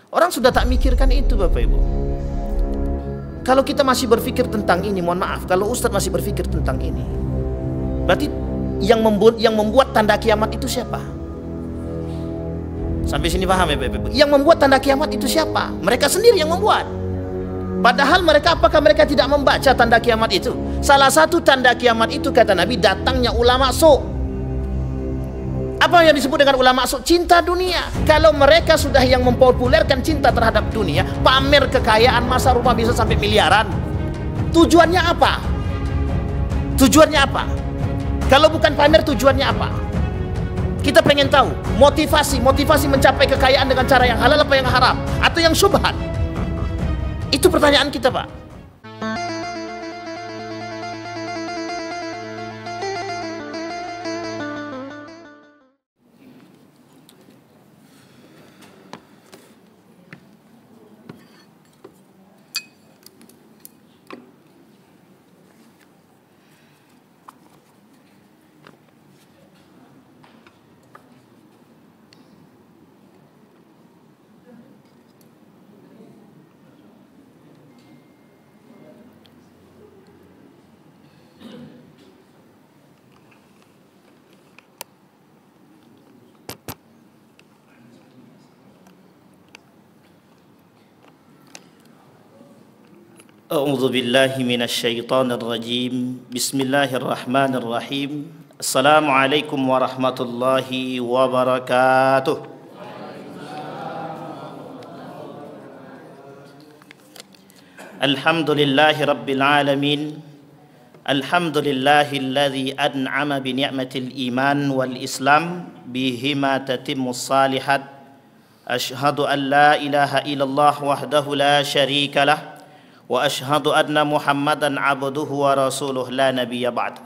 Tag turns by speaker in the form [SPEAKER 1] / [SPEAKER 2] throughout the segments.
[SPEAKER 1] Orang sudah tak mikirkan itu, Bapak Ibu. Kalau kita masih berpikir tentang ini, mohon maaf, kalau Ustadz masih berpikir tentang ini, berarti yang membuat tanda kiamat itu siapa? Sampai sini paham ya, Bapak Ibu? Yang membuat tanda kiamat itu siapa? Mereka sendiri yang membuat. Padahal apakah mereka tidak membaca tanda kiamat itu? Salah satu tanda kiamat itu, kata Nabi, datangnya ulama su'. Apa yang disebut dengan ulama su'? Cinta dunia. Kalau mereka sudah yang mempopulerkan cinta terhadap dunia, pamer kekayaan, masa rumah bisa sampai miliaran. Tujuannya apa? Tujuannya apa? Kalau bukan pamer, tujuannya apa? Kita pengen tahu motivasi mencapai kekayaan dengan cara yang halal apa yang haram, atau yang syubhat? Itu pertanyaan kita, Pak. A'udzu billahi minasyaitonir rajim. Bismillahirrahmanirrahim. Assalamualaikum warahmatullahi wabarakatuh. Alhamdulillahi rabbil alamin. Alhamdulillahilladzi an'ama bi ni'matil iman wal islam bihima tatimmus salihat. Asyhadu an la ilaha illallah wahdahu la syarika lah. Wa ashhadu anna Muhammadan abduhu wa rasuluh la nabiyya ba'd.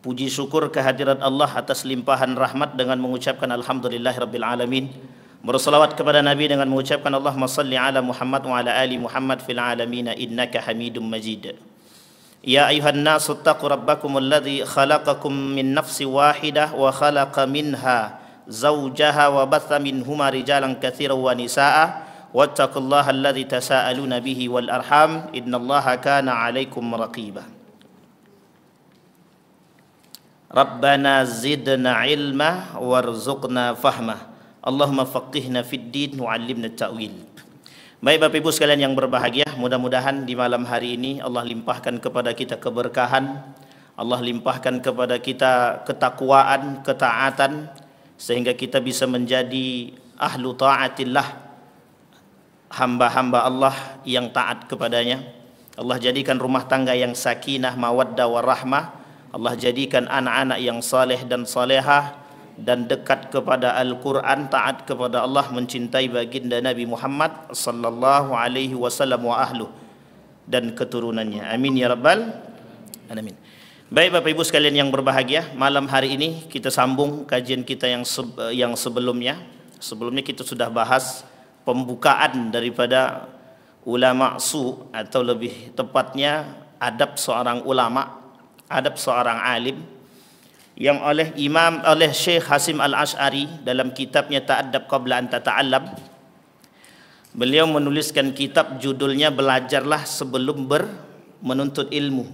[SPEAKER 1] Puji syukur kehadirat Allah atas limpahan rahmat dengan mengucapkan alhamdulillahirabbil alamin. Berselawat kepada Nabi dengan mengucapkan Allahumma salli ala Muhammad wa ala ali Muhammad fil alamin innaka Hamidum Majid. Ya ayuhan nasu taqu rabbakumul ladzi khalaqakum min nafsin wahidah wa khalaqa minha zawjaha wa batha minhuma rijalan katsiran wa nisaa'a. Wattaqullaha alladzi tasaaluna bihi wal arham innallaha kana 'alaikum raqiba. Rabbana zidna ilma warzuqna fahma. Allahumma faqihna fid din wa 'allimna ta'wil. Baik Bapak Ibu sekalian yang berbahagia, mudah-mudahan di malam hari ini Allah limpahkan kepada kita keberkahan, Allah limpahkan kepada kita ketakwaan, ketaatan, sehingga kita bisa menjadi ahlu ta'atillah, hamba-hamba Allah yang taat kepadanya. Allah jadikan rumah tangga yang sakinah, mawaddah, warahmah. Allah jadikan anak-anak yang saleh dan salehah dan dekat kepada Al-Quran, taat kepada Allah, mencintai baginda Nabi Muhammad sallallahu alaihi wasallam wa ahluh dan keturunannya. Amin ya rabbal alamin. Baik Bapak Ibu sekalian yang berbahagia, malam hari ini kita sambung kajian kita yang sebelumnya. Sebelumnya kita sudah bahas pembukaan daripada ulama su', atau lebih tepatnya adab seorang ulama, adab seorang alim, yang oleh Syekh Hasim Al-Ash'ari dalam kitabnya Ta'addab Qabla an Tata'allam. Beliau menuliskan kitab judulnya Belajarlah Sebelum Menuntut Ilmu.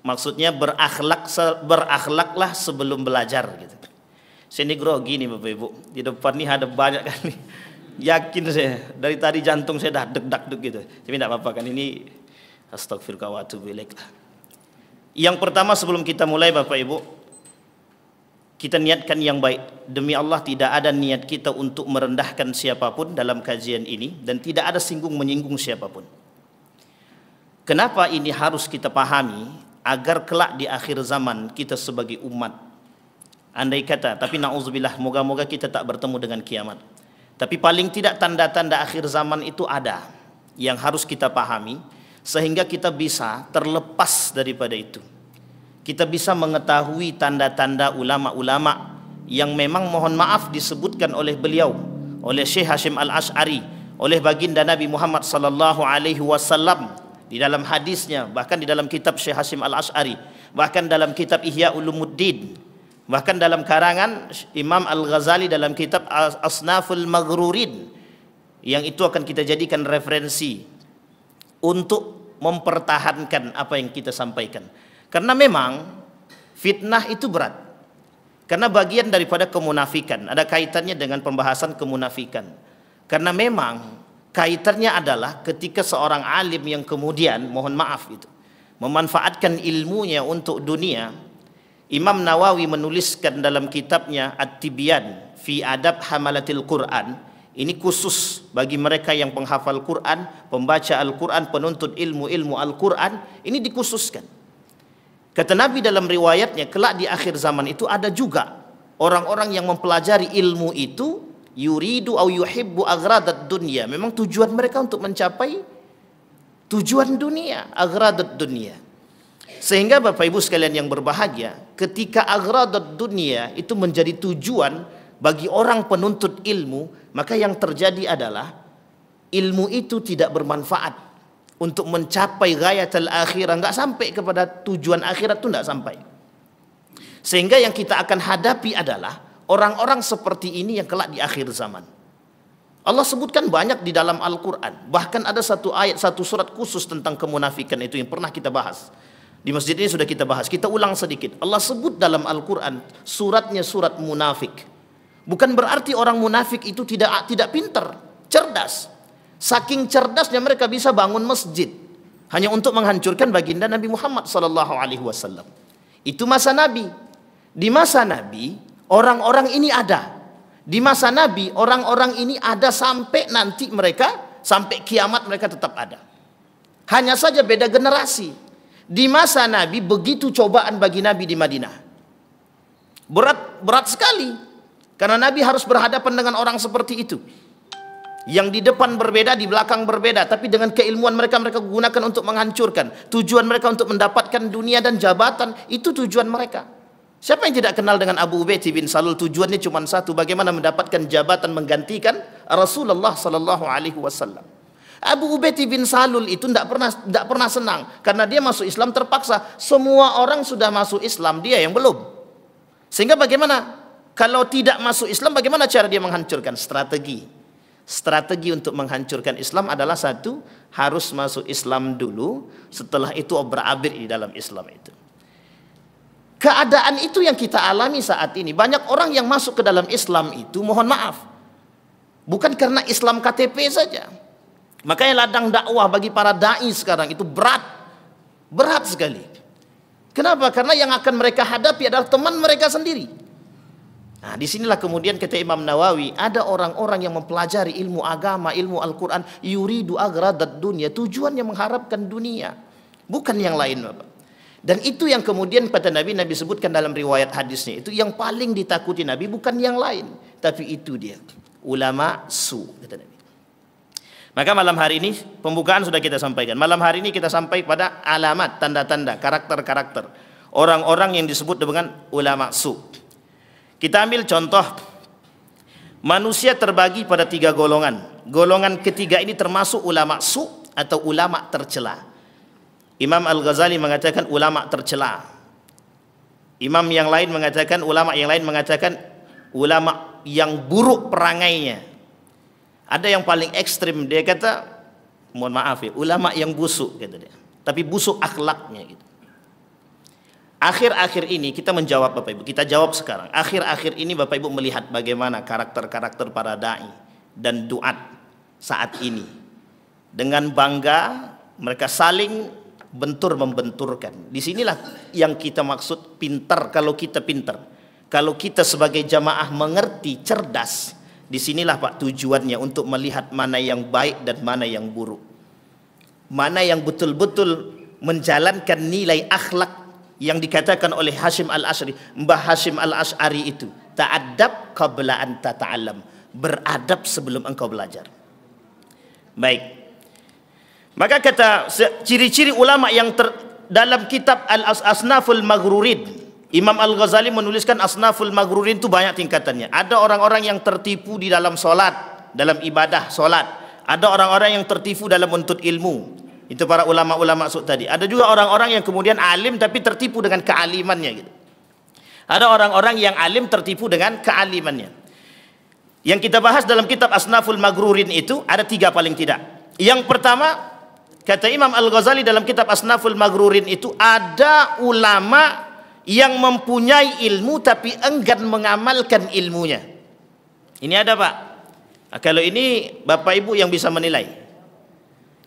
[SPEAKER 1] Maksudnya berakhlaklah sebelum belajar gitu. Sini grogi nih Bapak Ibu, di depan nih ada banyak kali. Yakin saya, dari tadi jantung saya dah deg-deg gitu. Tapi tidak apa-apa kan, ini astagfirullah wa atubu ilaik lah. Yang pertama sebelum kita mulai Bapak Ibu, kita niatkan yang baik. Demi Allah tidak ada niat kita untuk merendahkan siapapun dalam kajian ini, dan tidak ada singgung menyinggung siapapun. Kenapa ini harus kita pahami? Agar kelak di akhir zaman kita sebagai umat, andai kata, tapi na'udzubillah, moga-moga kita tak bertemu dengan kiamat, tapi paling tidak tanda-tanda akhir zaman itu ada yang harus kita pahami, sehingga kita bisa terlepas daripada itu. Kita bisa mengetahui tanda-tanda ulama-ulama yang memang mohon maaf disebutkan oleh beliau, oleh Syekh Hasim Al-Ash'ari, oleh baginda Nabi Muhammad sallallahu alaihi wasallam di dalam hadisnya, bahkan di dalam kitab Syekh Hasim Al-Ash'ari, bahkan dalam kitab Ihya Ulumuddin, bahkan dalam karangan Imam Al-Ghazali dalam kitab Asnaful Maghrurin, yang itu akan kita jadikan referensi untuk mempertahankan apa yang kita sampaikan. Karena memang fitnah itu berat. Karena bagian daripada kemunafikan, ada kaitannya dengan pembahasan kemunafikan. Karena memang kaitannya adalah ketika seorang alim yang kemudian, mohon maaf itu, memanfaatkan ilmunya untuk dunia. Imam Nawawi menuliskan dalam kitabnya At-Tibyan fi Adab Hamalatil Quran, ini khusus bagi mereka yang penghafal Quran, pembaca Al-Quran, penuntut ilmu Al-Quran, ini dikhususkan. Kata Nabi dalam riwayatnya, kelak di akhir zaman itu ada juga orang-orang yang mempelajari ilmu itu, yuridu au yuhibbu aghradat dunya. Memang tujuan mereka untuk mencapai tujuan dunia, aghradat dunya. Sehingga Bapak Ibu sekalian yang berbahagia, ketika aghradat dunya itu menjadi tujuan bagi orang penuntut ilmu, maka yang terjadi adalah ilmu itu tidak bermanfaat untuk mencapai ghayatul akhirah, enggak sampai kepada tujuan akhirat itu enggak sampai. Sehingga yang kita akan hadapi adalah orang-orang seperti ini yang kelak di akhir zaman. Allah sebutkan banyak di dalam Al-Quran. Bahkan ada satu ayat, satu surat khusus tentang kemunafikan itu yang pernah kita bahas. Di masjid ini sudah kita bahas. Kita ulang sedikit. Allah sebut dalam Al-Quran, suratnya surat munafik. Bukan berarti orang munafik itu tidak pintar, cerdas. Saking cerdasnya mereka bisa bangun masjid hanya untuk menghancurkan baginda Nabi Muhammad SAW. Itu masa Nabi. Di masa Nabi orang-orang ini ada. Di masa Nabi orang-orang ini ada sampai nanti mereka, sampai kiamat mereka tetap ada. Hanya saja beda generasi. Di masa Nabi begitu cobaan bagi Nabi di Madinah. Berat sekali. Karena Nabi harus berhadapan dengan orang seperti itu. Yang di depan berbeda, di belakang berbeda, tapi dengan keilmuan mereka gunakan untuk menghancurkan. Tujuan mereka untuk mendapatkan dunia dan jabatan, itu tujuan mereka. Siapa yang tidak kenal dengan Abu Ubaidah bin Salul? Tujuannya cuma satu, bagaimana mendapatkan jabatan menggantikan Rasulullah sallallahu alaihi wasallam. Abu Ubaidah bin Salul itu tidak pernah senang karena dia masuk Islam terpaksa. Semua orang sudah masuk Islam, dia yang belum. Sehingga bagaimana? Kalau tidak masuk Islam, bagaimana cara dia menghancurkan? Strategi untuk menghancurkan Islam adalah satu, harus masuk Islam dulu, setelah itu berabir di dalam Islam itu. Keadaan itu yang kita alami saat ini. Banyak orang yang masuk ke dalam Islam itu, mohon maaf, bukan karena Islam KTP saja. Makanya ladang dakwah bagi para dai sekarang itu berat sekali. Kenapa? Karena yang akan mereka hadapi adalah teman mereka sendiri. Nah, disinilah kemudian kata Imam Nawawi, ada orang-orang yang mempelajari ilmu agama, ilmu Al-Quran, yuridu aghradat dunya, tujuannya mengharapkan dunia, bukan yang lain, Bapak. Dan itu yang kemudian kata Nabi sebutkan dalam riwayat hadisnya, itu yang paling ditakuti Nabi bukan yang lain, tapi itu dia, ulama su, kata Nabi. Maka malam hari ini pembukaan sudah kita sampaikan. Malam hari ini kita sampai pada alamat, tanda-tanda, karakter-karakter orang-orang yang disebut dengan ulama su. Kita ambil contoh, manusia terbagi pada 3 golongan. Golongan ketiga ini termasuk ulama su atau ulama tercela. Imam Al-Ghazali mengatakan ulama tercela. Ulama yang lain mengatakan ulama yang buruk perangainya. Ada yang paling ekstrim, dia kata, mohon maaf ya, ulama yang busuk, kata dia. Tapi busuk akhlaknya gitu. Akhir-akhir ini kita menjawab Bapak Ibu, kita jawab sekarang. Akhir-akhir ini Bapak Ibu melihat bagaimana karakter-karakter para dai dan duat saat ini. Dengan bangga mereka saling bentur-membenturkan. Disinilah yang kita maksud pintar. Kalau kita pintar, kalau kita sebagai jamaah mengerti, cerdas, disinilah Pak tujuannya untuk melihat mana yang baik dan mana yang buruk. Mana yang betul-betul menjalankan nilai akhlak yang dikatakan oleh Hashim Al-Ash'ari, Mbah Hashim Al-Ash'ari itu, ta'addab qabla an tata'allam, beradab sebelum engkau belajar. Baik. Maka kata ciri-ciri ulama yang dalam kitab Al-Asnaful Maghrurin, Imam Al-Ghazali menuliskan Asnaful Maghrurin itu banyak tingkatannya. Ada orang-orang yang tertipu di dalam solat, dalam ibadah solat. Ada orang-orang yang tertipu dalam menuntut ilmu. Itu para ulama-ulama maksud tadi. Ada juga orang-orang yang kemudian alim tapi tertipu dengan kealimannya gitu. Ada orang-orang yang alim tertipu dengan kealimannya. Yang kita bahas dalam kitab Asnaful Maghrurin itu ada 3 paling tidak. Yang pertama, kata Imam Al-Ghazali dalam kitab Asnaful Maghrurin itu, ada ulama yang mempunyai ilmu tapi enggan mengamalkan ilmunya. Ini ada, Pak. Nah, kalau ini Bapak Ibu yang bisa menilai.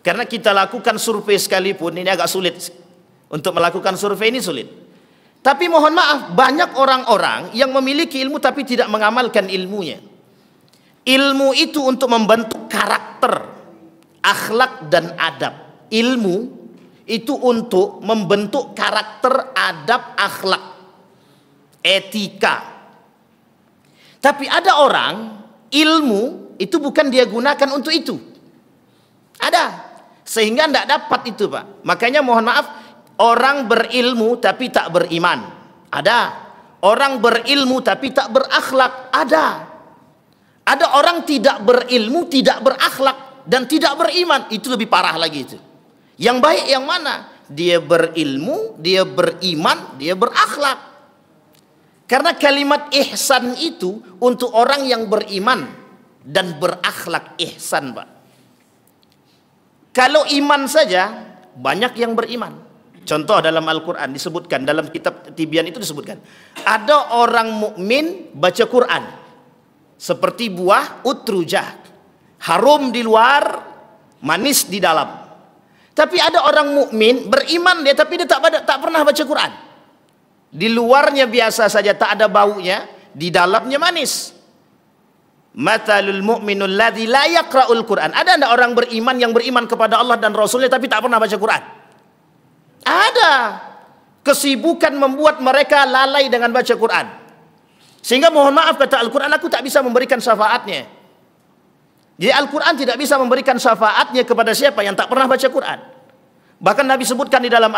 [SPEAKER 1] Karena kita lakukan survei sekalipun ini agak sulit. Untuk melakukan survei ini sulit. Tapi mohon maaf, banyak orang-orang yang memiliki ilmu tapi tidak mengamalkan ilmunya. Ilmu itu untuk membentuk karakter, akhlak dan adab. Ilmu itu untuk membentuk karakter, adab, akhlak, etika. Tapi ada orang, ilmu itu bukan dia gunakan untuk itu. Ada. Sehingga tidak dapat itu, Pak. Makanya mohon maaf, orang berilmu tapi tak beriman. Ada. Orang berilmu tapi tak berakhlak. Ada. Ada orang tidak berilmu, tidak berakhlak, dan tidak beriman. Itu lebih parah lagi itu. Yang baik yang mana? Dia berilmu, dia beriman, dia berakhlak. Karena kalimat ihsan itu untuk orang yang beriman dan berakhlak, ihsan, Pak. Kalau iman saja, banyak yang beriman. Contoh dalam Al-Quran disebutkan, dalam kitab Tibyan itu disebutkan, ada orang mukmin baca Quran seperti buah utrujah, harum di luar, manis di dalam. Tapi ada orang mukmin beriman dia, tapi dia tak pernah baca Quran. Di luarnya biasa saja, tak ada baunya, di dalamnya manis. Matalul mu'minul ladzi la yaqra'ul Quran. Ada enggak orang beriman yang beriman kepada Allah dan Rasulnya tapi tak pernah baca Quran? Ada. Kesibukan membuat mereka lalai dengan baca Quran. Sehingga mohon maaf, kata Al-Quran, aku tak bisa memberikan syafaatnya. Jadi Al-Quran tidak bisa memberikan syafaatnya kepada siapa yang tak pernah baca Quran. Bahkan Nabi sebutkan di dalam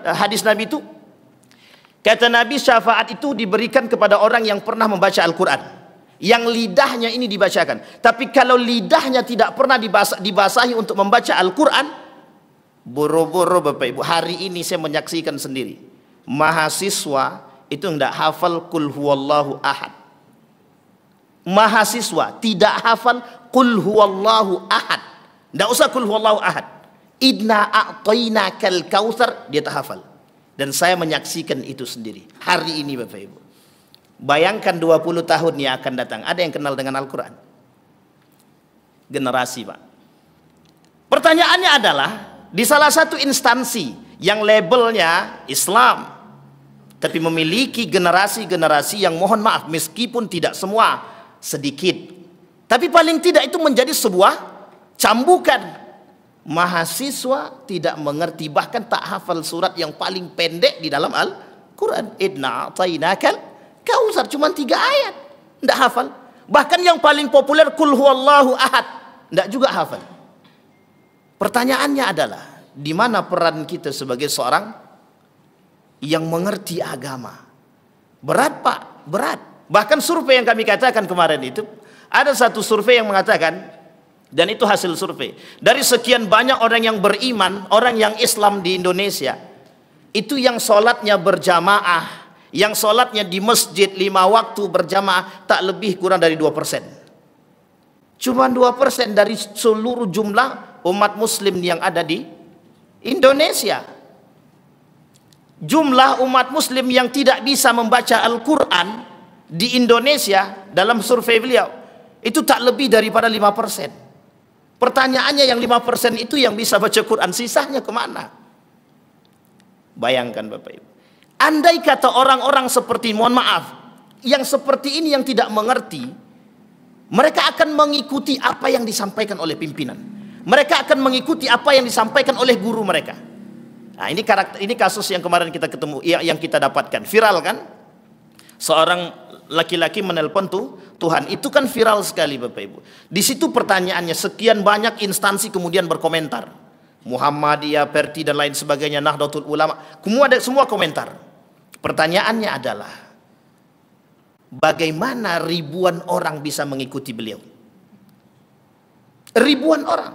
[SPEAKER 1] hadis Nabi itu, kata Nabi, syafaat itu diberikan kepada orang yang pernah membaca Al-Quran, yang lidahnya ini dibacakan. Tapi kalau lidahnya tidak pernah dibasahi untuk membaca Al-Quran, boro-boro Bapak Ibu, hari ini saya menyaksikan sendiri, mahasiswa itu tidak hafal Qul huwallahu ahad. Mahasiswa tidak hafal Qul huwallahu ahad. Tidak usah Qul huwallahu ahad. Inna a'tainakal kautsar, dia tak hafal. Dan saya menyaksikan itu sendiri hari ini, Bapak Ibu. Bayangkan 20 tahun yang akan datang, ada yang kenal dengan Al-Quran? Generasi, Pak. Pertanyaannya adalah, di salah satu instansi yang labelnya Islam, tapi memiliki generasi-generasi yang mohon maaf, meskipun tidak semua, sedikit, tapi paling tidak itu menjadi sebuah cambukan. Mahasiswa tidak mengerti, bahkan tak hafal surat yang paling pendek di dalam Al-Quran. Inna a'tainakal kautsar, cuma 3 ayat, tidak hafal. Bahkan yang paling populer Qul huwallahu ahad, tidak juga hafal. Pertanyaannya adalah, di mana peran kita sebagai seorang yang mengerti agama? Berat, Pak, berat. Bahkan survei yang kami katakan kemarin itu, ada satu survei yang mengatakan, dan itu hasil survei, dari sekian banyak orang yang beriman, orang yang Islam di Indonesia, itu yang sholatnya berjamaah, yang sholatnya di masjid 5 waktu berjamaah, tak lebih kurang dari 2%. Cuma 2% dari seluruh jumlah umat muslim yang ada di Indonesia. Jumlah umat muslim yang tidak bisa membaca Al-Quran di Indonesia dalam survei beliau itu tak lebih daripada 5%. Pertanyaannya, yang 5% itu yang bisa baca Quran, sisanya kemana? Bayangkan Bapak Ibu, andai kata orang-orang seperti, mohon maaf, yang seperti ini yang tidak mengerti, mereka akan mengikuti apa yang disampaikan oleh pimpinan, mereka akan mengikuti apa yang disampaikan oleh guru mereka. Nah, ini kasus yang kemarin kita ketemu, yang kita dapatkan, viral kan? Seorang laki-laki menelpon Tuhan, itu kan viral sekali Bapak Ibu. Di situ pertanyaannya, sekian banyak instansi kemudian berkomentar, Muhammadiyah, Perti dan lain sebagainya, Nahdlatul Ulama, semua komentar. Pertanyaannya adalah, bagaimana ribuan orang bisa mengikuti beliau? Ribuan orang,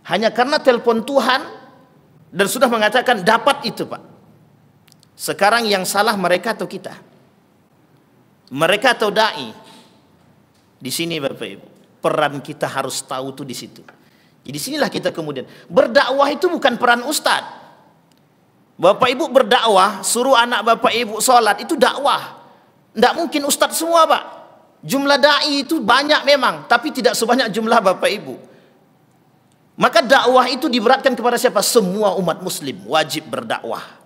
[SPEAKER 1] hanya karena telepon Tuhan dan sudah mengatakan dapat itu, Pak. Sekarang yang salah mereka atau kita? Mereka atau dai? Di sini Bapak Ibu, peran kita harus tahu tuh di situ. Jadi sinilah kita kemudian berdakwah itu bukan peran ustadz. Bapak Ibu berdakwah, suruh anak Bapak Ibu sholat itu dakwah. Tidak mungkin ustadz semua Pak. Jumlah dai itu banyak memang, tapi tidak sebanyak jumlah Bapak Ibu. Maka dakwah itu diberatkan kepada siapa? Semua umat muslim wajib berdakwah.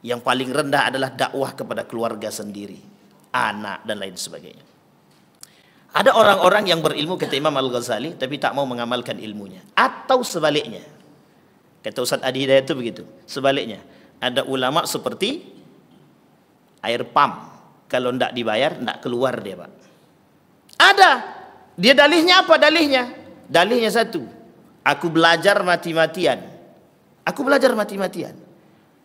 [SPEAKER 1] Yang paling rendah adalah dakwah kepada keluarga sendiri, anak dan lain sebagainya. Ada orang-orang yang berilmu kata Imam Al-Ghazali tapi tak mau mengamalkan ilmunya. Atau sebaliknya. Kata Ustaz Adi Hidayat itu begitu. Sebaliknya, ada ulama seperti air pump. Kalau tidak dibayar, tidak keluar dia Pak. Ada. Dia dalihnya apa dalihnya? Dalihnya satu. Aku belajar mati-matian. Aku belajar mati-matian.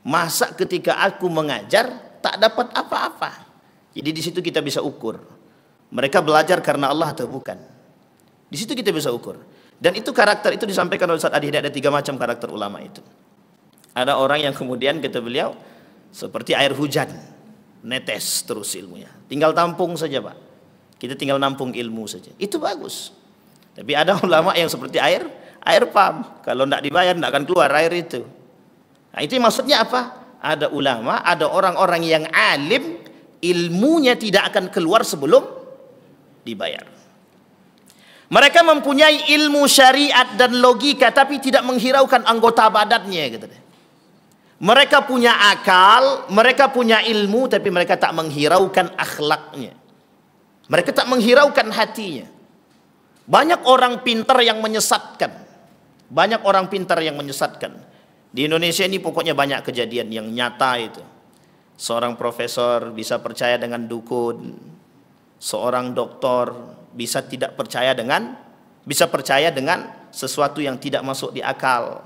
[SPEAKER 1] Masa ketika aku mengajar tak dapat apa-apa. Jadi di situ kita bisa ukur. Mereka belajar karena Allah atau bukan. Di situ kita bisa ukur. Dan itu karakter itu disampaikan oleh Ustaz Adi Hidayat, ada 3 macam karakter ulama itu. Ada orang yang kemudian kata beliau seperti air hujan, netes terus ilmunya. Tinggal tampung saja Pak. Kita tinggal nampung ilmu saja. Itu bagus. Tapi ada ulama yang seperti air pump. Kalau tidak dibayar tidak akan keluar air itu. Nah, itu maksudnya apa? Ada ulama, ada orang-orang yang alim, ilmunya tidak akan keluar sebelum dibayar. Mereka mempunyai ilmu syariat dan logika tapi tidak menghiraukan anggota badannya gitu deh. Mereka punya akal, mereka punya ilmu tapi mereka tak menghiraukan akhlaknya. Mereka tak menghiraukan hatinya. Banyak orang pintar yang menyesatkan. Banyak orang pintar yang menyesatkan. Di Indonesia ini pokoknya banyak kejadian yang nyata itu. Seorang profesor bisa percaya dengan dukun. Seorang doktor bisa percaya dengan sesuatu yang tidak masuk di akal.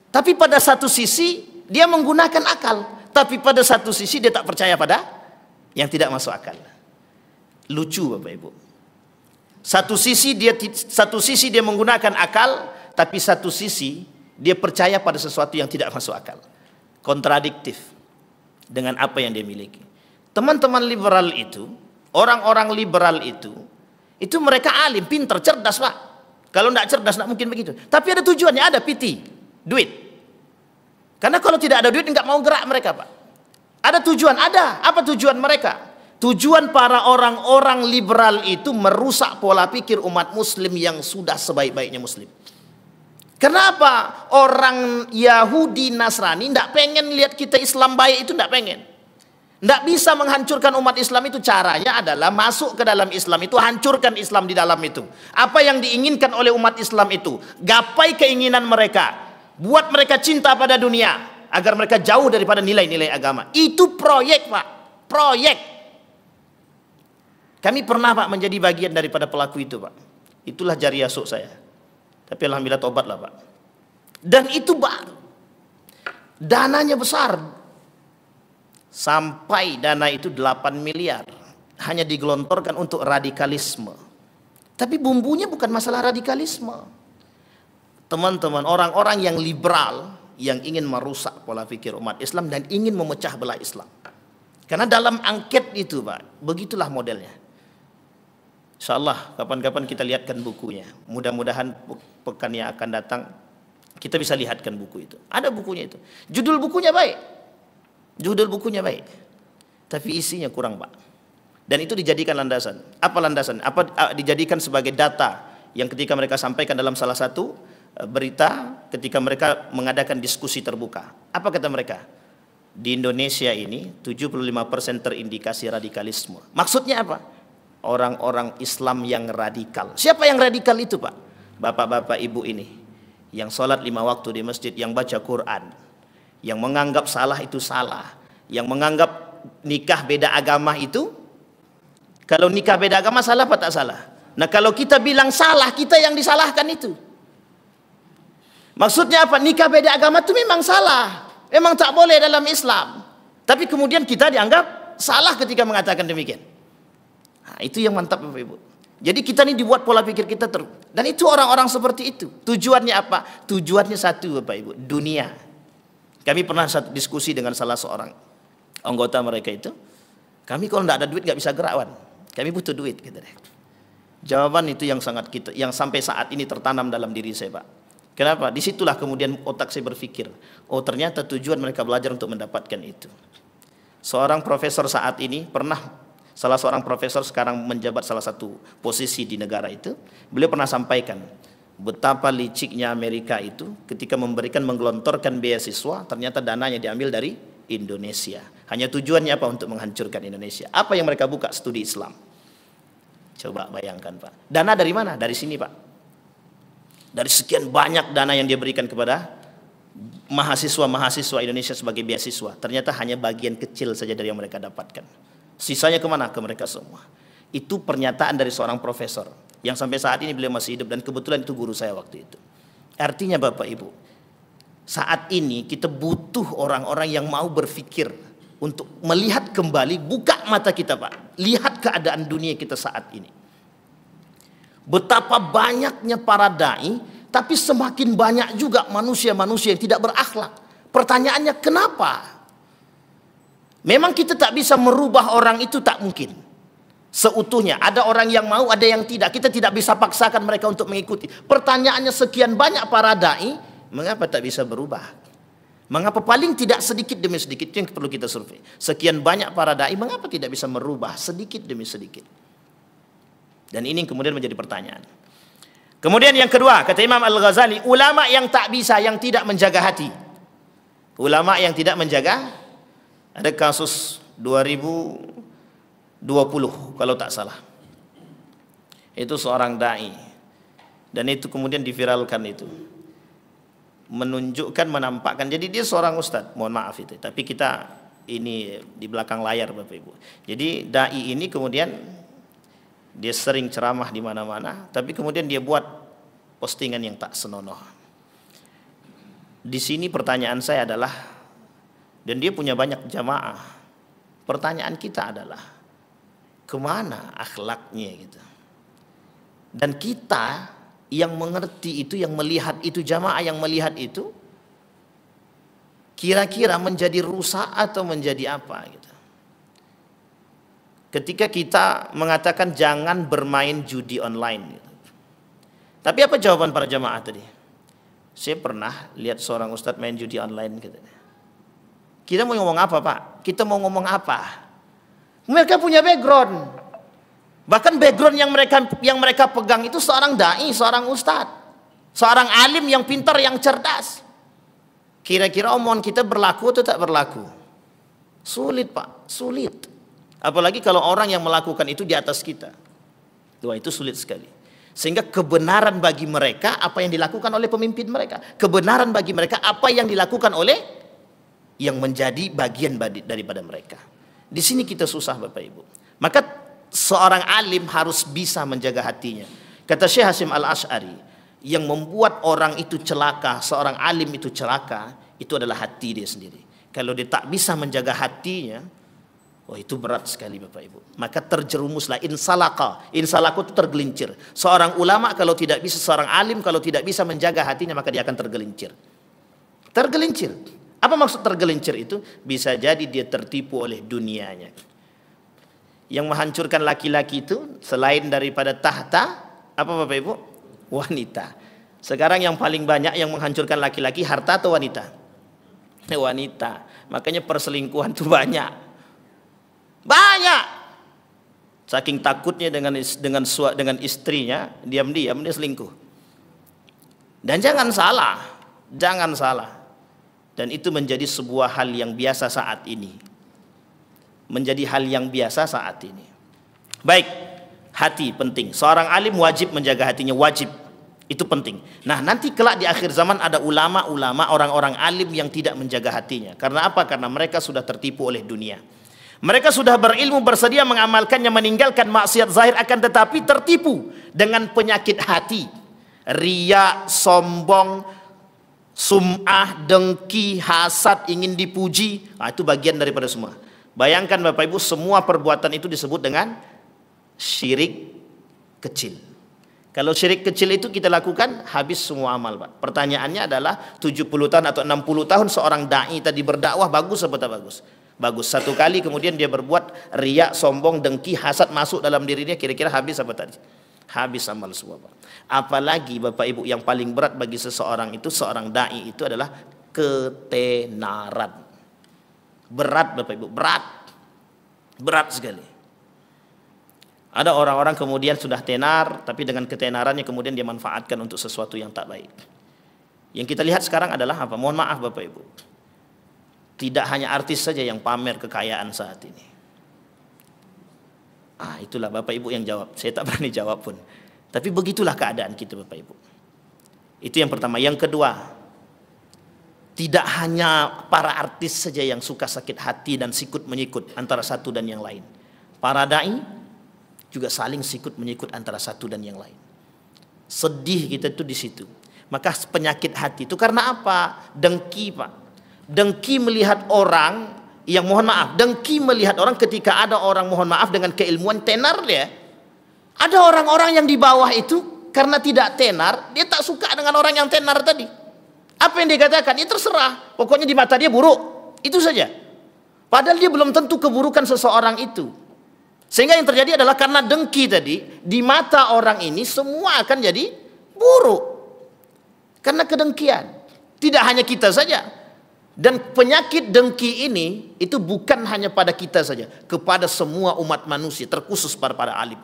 [SPEAKER 1] Tapi pada satu sisi dia menggunakan akal, tapi pada satu sisi dia tak percaya pada yang tidak masuk akal. Lucu Bapak Ibu. Satu sisi dia menggunakan akal, tapi satu sisi dia percaya pada sesuatu yang tidak masuk akal. Kontradiktif dengan apa yang dia miliki. Teman-teman liberal itu, orang-orang liberal itu mereka alim, pintar, cerdas Pak. Kalau tidak cerdas tidak mungkin begitu. Tapi ada tujuannya, ada PT, duit. Karena kalau tidak ada duit nggak mau gerak mereka Pak. Ada tujuan, ada. Apa tujuan mereka? Tujuan para orang-orang liberal itu merusak pola pikir umat muslim yang sudah sebaik-baiknya muslim. Kenapa? Orang Yahudi Nasrani tidak pengen lihat kita Islam baik itu, tidak pengen. Tidak bisa menghancurkan umat Islam itu. Caranya adalah masuk ke dalam Islam itu, hancurkan Islam di dalam itu. Apa yang diinginkan oleh umat Islam itu, gapai keinginan mereka, buat mereka cinta pada dunia agar mereka jauh daripada nilai-nilai agama. Itu proyek Pak, proyek. Kami pernah Pak menjadi bagian daripada pelaku itu Pak. Itulah jariah sok saya. Tapi alhamdulillah tobatlah Pak. Dan itu baru dananya besar. Sampai dana itu 8 miliar hanya digelontorkan untuk radikalisme. Tapi bumbunya bukan masalah radikalisme. Teman-teman, orang-orang yang liberal yang ingin merusak pola pikir umat Islam dan ingin memecah belah Islam. Karena dalam angket itu Pak, begitulah modelnya. Insyaallah kapan-kapan kita lihatkan bukunya. Mudah-mudahan pekan yang akan datang kita bisa lihatkan buku itu. Ada bukunya itu. Judul bukunya baik. Judul bukunya baik, tapi isinya kurang Pak. Dan itu dijadikan landasan. Apa landasan? Dijadikan sebagai data yang ketika mereka sampaikan dalam salah satu berita ketika mereka mengadakan diskusi terbuka. Apa kata mereka? Di Indonesia ini 75% terindikasi radikalisme. Maksudnya apa? Orang-orang Islam yang radikal. Siapa yang radikal itu Pak? Bapak-bapak ibu ini yang sholat 5 waktu di masjid, yang baca Quran, yang menganggap salah itu salah, yang menganggap nikah beda agama itu, kalau nikah beda agama salah apa tak salah? Nah kalau kita bilang salah, kita yang disalahkan itu. Maksudnya apa? Nikah beda agama itu memang salah, memang tak boleh dalam Islam. Tapi kemudian kita dianggap salah ketika mengatakan demikian. Nah, itu yang mantap Bapak Ibu. Jadi kita ini dibuat pola pikir kita dan itu orang-orang seperti itu. Tujuannya apa? Tujuannya satu Bapak Ibu, dunia. Kami pernah satu diskusi dengan salah seorang anggota mereka itu. Kami kalau tidak ada duit nggak bisa gerak Wan. Kami butuh duit gitu deh. Jawaban itu yang yang sampai saat ini tertanam dalam diri saya, Pak. Kenapa? Disitulah kemudian otak saya berpikir, oh ternyata tujuan mereka belajar untuk mendapatkan itu. Seorang profesor saat ini salah seorang profesor sekarang menjabat salah satu posisi di negara itu, beliau pernah sampaikan betapa liciknya Amerika itu ketika menggelontorkan beasiswa, ternyata dananya diambil dari Indonesia. Hanya tujuannya apa? Untuk menghancurkan Indonesia. Apa yang mereka buka? Studi Islam. Coba bayangkan, Pak. Dana dari mana? Dari sini, Pak. Dari sekian banyak dana yang dia berikan kepada mahasiswa Indonesia sebagai beasiswa, ternyata hanya bagian kecil saja dari yang mereka dapatkan. Sisanya kemana? Ke mereka semua. Itu pernyataan dari seorang profesor yang sampai saat ini beliau masih hidup, dan kebetulan itu guru saya waktu itu. Artinya Bapak Ibu, saat ini kita butuh orang-orang yang mau berpikir untuk melihat kembali, buka mata kita, Pak. Lihat keadaan dunia kita saat ini. Betapa banyaknya para dai, tapi semakin banyak juga manusia-manusia yang tidak berakhlak. Pertanyaannya kenapa? Memang kita tak bisa merubah orang itu, tak mungkin seutuhnya. Ada orang yang mau, ada yang tidak. Kita tidak bisa paksakan mereka untuk mengikuti. Pertanyaannya sekian banyak para dai, mengapa tak bisa berubah? Mengapa paling tidak sedikit demi sedikit? Itu yang perlu kita survei. Sekian banyak para dai, mengapa tidak bisa merubah sedikit demi sedikit? Dan ini kemudian menjadi pertanyaan. Kemudian yang kedua, kata Imam Al-Ghazali, ulama yang tak bisa, yang tidak menjaga hati. Ulama yang tidak menjaga, ada kasus 2020 kalau tak salah. Itu seorang dai, dan itu kemudian diviralkan itu. Menunjukkan, menampakkan, jadi dia seorang ustadz, mohon maaf itu, tapi kita ini di belakang layar Bapak Ibu. Jadi dai ini kemudian dia sering ceramah di mana-mana, tapi kemudian dia buat postingan yang tak senonoh. Di sini pertanyaan saya adalah, dan dia punya banyak jamaah. Pertanyaan kita adalah, kemana akhlaknya gitu? Dan kita yang mengerti itu, yang melihat itu, jamaah yang melihat itu, kira-kira menjadi rusak atau menjadi apa gitu? Ketika kita mengatakan jangan bermain judi online gitu. Tapi apa jawaban para jamaah tadi? Saya pernah lihat seorang ustadz main judi online gitu. Kita mau ngomong apa, Pak? Kita mau ngomong apa? Mereka punya background. Bahkan background yang mereka pegang itu seorang dai, seorang ustadz, seorang alim yang pintar, yang cerdas. Kira-kira omongan kita berlaku atau tak berlaku? Sulit, Pak, sulit. Apalagi kalau orang yang melakukan itu di atas kita. Wah, itu sulit sekali. Sehingga kebenaran bagi mereka apa yang dilakukan oleh pemimpin mereka. Kebenaran bagi mereka apa yang dilakukan oleh yang menjadi bagian daripada mereka. Di sini kita susah Bapak Ibu. Maka seorang alim harus bisa menjaga hatinya. Kata Syekh Hasyim Al-Asy'ari, yang membuat orang itu celaka, seorang alim itu celaka, itu adalah hati dia sendiri. Kalau dia tak bisa menjaga hatinya, oh itu berat sekali Bapak Ibu. Maka terjerumuslah insalaka. Insalaka itu tergelincir. Seorang ulama kalau tidak bisa, seorang alim kalau tidak bisa menjaga hatinya, maka dia akan tergelincir. Tergelincir. Apa maksud tergelincir itu? Bisa jadi dia tertipu oleh dunianya. Yang menghancurkan laki-laki itu selain daripada tahta, apa Bapak Ibu? Wanita. Sekarang yang paling banyak yang menghancurkan laki-laki, harta atau wanita? Wanita. Makanya perselingkuhan itu banyak. Saking takutnya dengan istrinya, diam-diam dia selingkuh. Dan jangan salah. Dan itu menjadi sebuah hal yang biasa saat ini. Baik, hati penting. Seorang alim wajib menjaga hatinya, wajib. Itu penting. Nah, nanti kelak di akhir zaman ada ulama-ulama, orang-orang alim yang tidak menjaga hatinya. Karena apa? Karena mereka sudah tertipu oleh dunia. Mereka sudah berilmu, bersedia mengamalkannya, meninggalkan maksiat zahir, akan tetapi tertipu dengan penyakit hati. Riya, sombong, sum'ah, dengki, hasad, ingin dipuji. Nah, itu bagian daripada semua. Bayangkan Bapak Ibu, semua perbuatan itu disebut dengan syirik kecil. Kalau syirik kecil itu kita lakukan, habis semua amal, Pak. Pertanyaannya adalah 70 tahun atau 60 tahun seorang da'i tadi berdakwah, bagus atau tak bagus? Bagus. Satu kali kemudian dia berbuat riya, sombong, dengki, hasad masuk dalam dirinya, kira-kira habis apa tadi? Habis amal semua, Pak. Apalagi Bapak Ibu, yang paling berat bagi seseorang itu, seorang dai itu adalah ketenaran. Berat Bapak Ibu, berat. Berat sekali. Ada orang-orang kemudian sudah tenar, tapi dengan ketenarannya kemudian dia manfaatkan untuk sesuatu yang tak baik. Yang kita lihat sekarang adalah apa? Mohon maaf Bapak Ibu, tidak hanya artis saja yang pamer kekayaan saat ini. Itulah Bapak Ibu yang jawab, saya tak berani jawab pun. Tapi begitulah keadaan kita Bapak Ibu. Itu yang pertama. Yang kedua, tidak hanya para artis saja yang suka sakit hati dan sikut menyikut antara satu dan yang lain. Para dai juga saling sikut menyikut antara satu dan yang lain. Sedih kita itu di situ. Maka penyakit hati itu karena apa? Dengki, Pak. Dengki melihat orang yang, mohon maaf, dengki melihat orang ketika ada orang, mohon maaf, dengan keilmuan tenar dia. Ada orang-orang yang di bawah itu karena tidak tenar, dia tak suka dengan orang yang tenar tadi. Apa yang dia katakan? Ya terserah. Pokoknya di mata dia buruk. Itu saja. Padahal dia belum tentu keburukan seseorang itu. Sehingga yang terjadi adalah karena dengki tadi, di mata orang ini semua akan jadi buruk. Karena kedengkian. Tidak hanya kita saja. Dan penyakit dengki ini itu bukan hanya pada kita saja, kepada semua umat manusia, terkhusus para alim.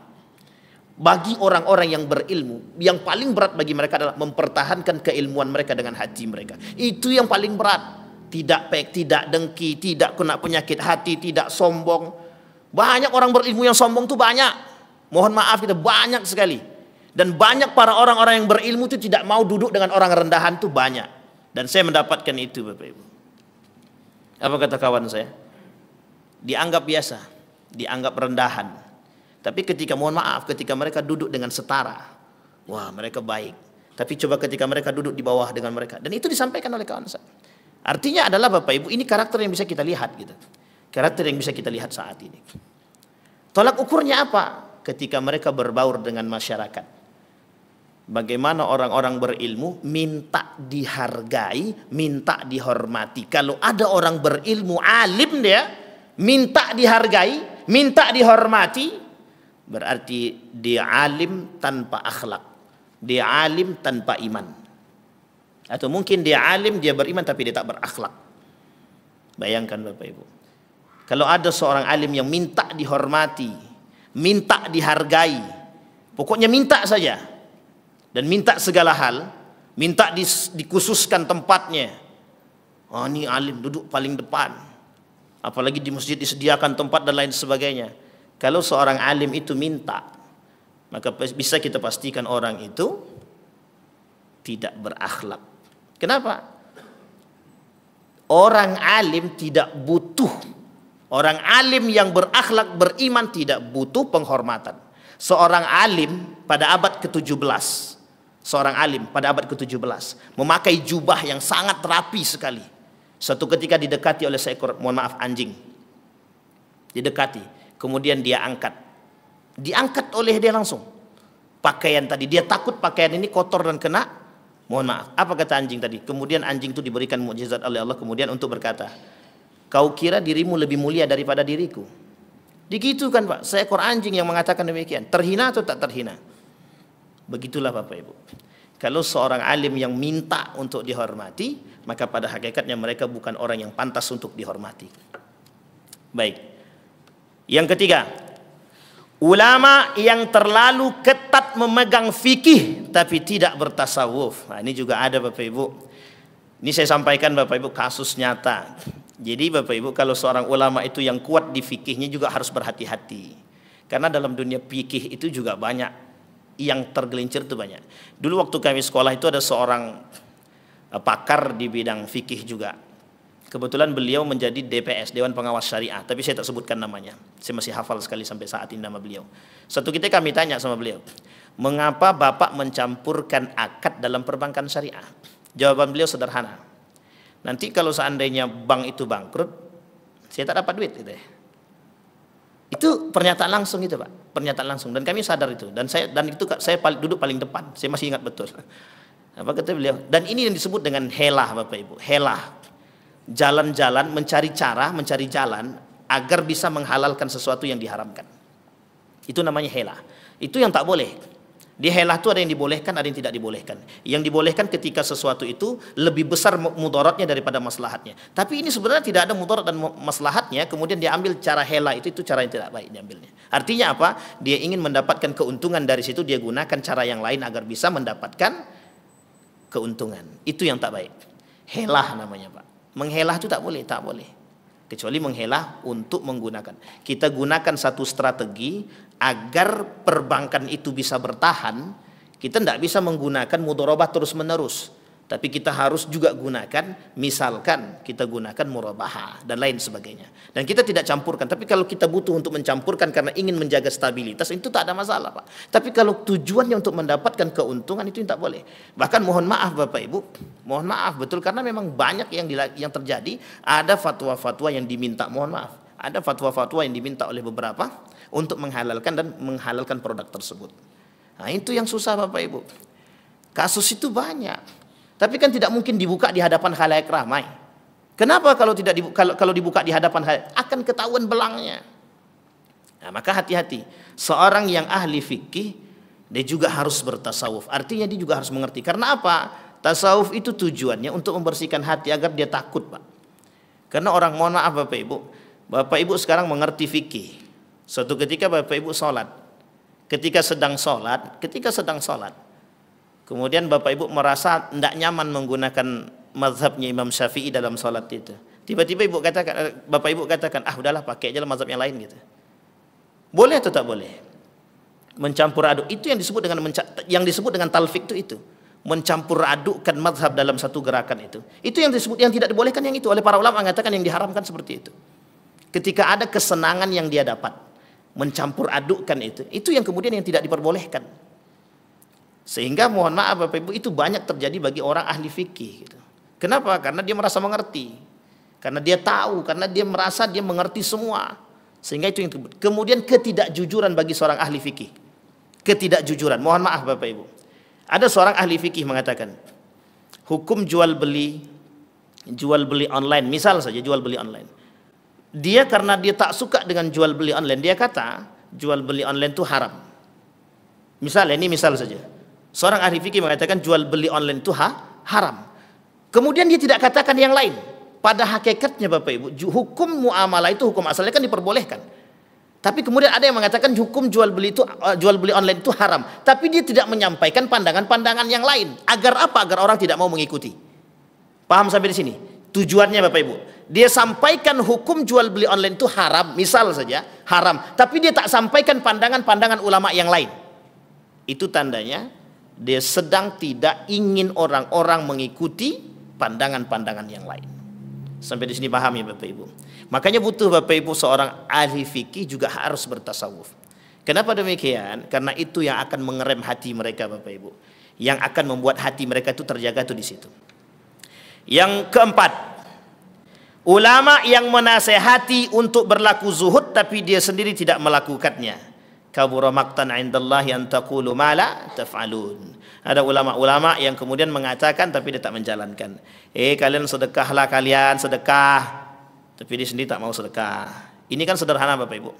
[SPEAKER 1] Bagi orang-orang yang berilmu, yang paling berat bagi mereka adalah mempertahankan keilmuan mereka dengan hati mereka. Itu yang paling berat. Tidak dengki, tidak kena penyakit hati, tidak sombong. Banyak orang berilmu yang sombong itu banyak. Mohon maaf, kita banyak sekali. Dan banyak para orang-orang yang berilmu itu tidak mau duduk dengan orang rendahan itu banyak. Dan saya mendapatkan itu Bapak Ibu. Apa kata kawan saya? Dianggap biasa, dianggap rendahan. Tapi ketika, mohon maaf, ketika mereka duduk dengan setara, wah mereka baik. Tapi coba ketika mereka duduk di bawah dengan mereka, dan itu disampaikan oleh kawan saya. Artinya adalah Bapak Ibu, ini karakter yang bisa kita lihat gitu. Karakter yang bisa kita lihat saat ini. Tolak ukurnya apa? Ketika mereka berbaur dengan masyarakat. Bagaimana orang-orang berilmu minta dihargai, minta dihormati. Kalau ada orang berilmu, alim dia, minta dihargai, minta dihormati, berarti dia alim tanpa akhlak, dia alim tanpa iman. Atau mungkin dia alim, dia beriman tapi dia tak berakhlak. Bayangkan Bapak Ibu, kalau ada seorang alim yang minta dihormati, minta dihargai, pokoknya minta saja, dan minta segala hal, minta dikhususkan tempatnya. Oh ini alim, duduk paling depan, apalagi di masjid disediakan tempat dan lain sebagainya. Kalau seorang alim itu minta, maka bisa kita pastikan orang itu tidak berakhlak. Kenapa? Orang alim tidak butuh. Orang alim yang berakhlak, beriman tidak butuh penghormatan. Seorang alim pada abad ke-17, seorang alim pada abad ke-17 memakai jubah yang sangat rapi sekali. Suatu ketika didekati oleh seekor, mohon maaf, anjing. Didekati. Kemudian dia diangkat oleh dia langsung pakaian tadi. Dia takut pakaian ini kotor dan kena, mohon maaf. Apa kata anjing tadi? Kemudian anjing itu diberikan mukjizat oleh Allah kemudian untuk berkata, kau kira dirimu lebih mulia daripada diriku? Begitu kan Pak, seekor anjing yang mengatakan demikian. Terhina atau tak terhina? Begitulah Bapak Ibu. Kalau seorang alim yang minta untuk dihormati, maka pada hakikatnya mereka bukan orang yang pantas untuk dihormati. Baik. Yang ketiga, ulama yang terlalu ketat memegang fikih tapi tidak bertasawuf. Nah, ini juga ada Bapak Ibu. Ini saya sampaikan Bapak Ibu kasus nyata. Jadi Bapak Ibu, kalau seorang ulama itu yang kuat di fikihnya juga harus berhati-hati. Karena dalam dunia fikih itu juga banyak yang tergelincir, itu banyak. Dulu waktu kami sekolah itu ada seorang pakar di bidang fikih juga. Kebetulan beliau menjadi DPS, Dewan Pengawas Syariah, tapi saya tak sebutkan namanya. Saya masih hafal sekali sampai saat ini nama beliau. Suatu ketika kami tanya sama beliau, mengapa Bapak mencampurkan akad dalam perbankan syariah? Jawaban beliau sederhana. Nanti kalau seandainya bank itu bangkrut, saya tak dapat duit gitu ya. Itu pernyataan langsung itu Pak, pernyataan langsung. Dan kami sadar itu. Dan itu saya duduk paling depan. Saya masih ingat betul. Apa kata beliau? Dan ini yang disebut dengan helah Bapak Ibu, helah. Jalan-jalan, mencari jalan agar bisa menghalalkan sesuatu yang diharamkan. Itu namanya helah. Itu yang tak boleh. Di helah itu ada yang dibolehkan, ada yang tidak dibolehkan. Yang dibolehkan ketika sesuatu itu lebih besar mudaratnya daripada maslahatnya. Tapi ini sebenarnya tidak ada mudarat dan maslahatnya, kemudian dia ambil cara helah itu cara yang tidak baik diambilnya. Artinya apa? Dia ingin mendapatkan keuntungan dari situ, dia gunakan cara yang lain agar bisa mendapatkan keuntungan. Itu yang tak baik. Helah namanya, Pak. Menghelah itu tak boleh, tak boleh. Kecuali menghelah untuk menggunakan. Kita gunakan satu strategi agar perbankan itu bisa bertahan. Kita tidak bisa menggunakan mudharabah terus menerus, tapi kita harus juga gunakan, misalkan kita gunakan murabahah dan lain sebagainya. Dan kita tidak campurkan. Tapi kalau kita butuh untuk mencampurkan karena ingin menjaga stabilitas, itu tak ada masalah, Pak. Tapi kalau tujuannya untuk mendapatkan keuntungan, itu tak boleh. Bahkan mohon maaf Bapak Ibu, mohon maaf betul, karena memang banyak yang terjadi. Ada fatwa-fatwa yang diminta, mohon maaf, ada fatwa-fatwa yang diminta oleh beberapa untuk menghalalkan produk tersebut. Nah, itu yang susah Bapak Ibu. Kasus itu banyak. Tapi kan tidak mungkin dibuka di hadapan khalayak ramai. Kenapa kalau tidak kalau dibuka di hadapan khalayak, akan ketahuan belangnya. Nah, maka hati-hati. Seorang yang ahli fikih, dia juga harus bertasawuf. Artinya dia juga harus mengerti. Karena apa? Tasawuf itu tujuannya untuk membersihkan hati agar dia takut, Pak. Karena orang, mohon maaf Bapak Ibu sekarang mengerti fikih. Suatu ketika Bapak Ibu sholat, ketika sedang sholat, kemudian Bapak Ibu merasa tidak nyaman menggunakan mazhabnya Imam Syafi'i dalam sholat itu. Tiba-tiba Bapak Ibu katakan, udahlah pakai aja mazhab yang lain gitu. Boleh atau tak boleh? Mencampur aduk itu yang disebut dengan talfik itu. Mencampur adukkan mazhab dalam satu gerakan itu. Itu yang disebut, yang tidak dibolehkan yang itu. Oleh para ulama mengatakan yang diharamkan seperti itu. Ketika ada kesenangan yang dia dapat, mencampur adukkan itu yang kemudian yang tidak diperbolehkan. Sehingga mohon maaf Bapak Ibu, itu banyak terjadi bagi orang ahli fikih gitu. Kenapa? Karena dia merasa mengerti, karena dia tahu, karena dia merasa dia mengerti semua. Sehingga itu yang kemudian ketidakjujuran bagi seorang ahli fikih. Ketidakjujuran, mohon maaf Bapak Ibu. Ada seorang ahli fikih mengatakan hukum jual beli online, misal saja jual beli online. Dia karena dia tak suka dengan jual beli online, dia kata jual beli online itu haram. Misalnya, ini misal saja. Seorang ahli fikih mengatakan jual beli online itu haram. Kemudian dia tidak katakan yang lain. Pada hakikatnya Bapak Ibu, hukum muamalah itu, hukum asalnya kan diperbolehkan. Tapi kemudian ada yang mengatakan hukum jual beli online itu haram. Tapi dia tidak menyampaikan pandangan-pandangan yang lain. Agar apa? Agar orang tidak mau mengikuti. Paham sampai di sini? Tujuannya Bapak Ibu, dia sampaikan hukum jual beli online itu haram, misal saja haram. Tapi dia tak sampaikan pandangan-pandangan ulama yang lain. Itu tandanya dia sedang tidak ingin orang-orang mengikuti pandangan-pandangan yang lain. Sampai di sini paham ya Bapak Ibu. Makanya butuh Bapak Ibu seorang ahli fikih juga harus bertasawuf. Kenapa demikian? Karena itu yang akan mengerem hati mereka Bapak Ibu. Yang akan membuat hati mereka itu terjaga tuh di situ. Yang keempat, ulama yang menasehati untuk berlaku zuhud tapi dia sendiri tidak melakukannya. Kabura maqtan 'indallahi an taqulu ma la taf'alun. Ada ulama-ulama yang kemudian mengatakan tapi dia tak menjalankan. Kalian sedekahlah, kalian sedekah, tapi dia sendiri tak mau sedekah. Ini kan sederhana Bapak Ibu.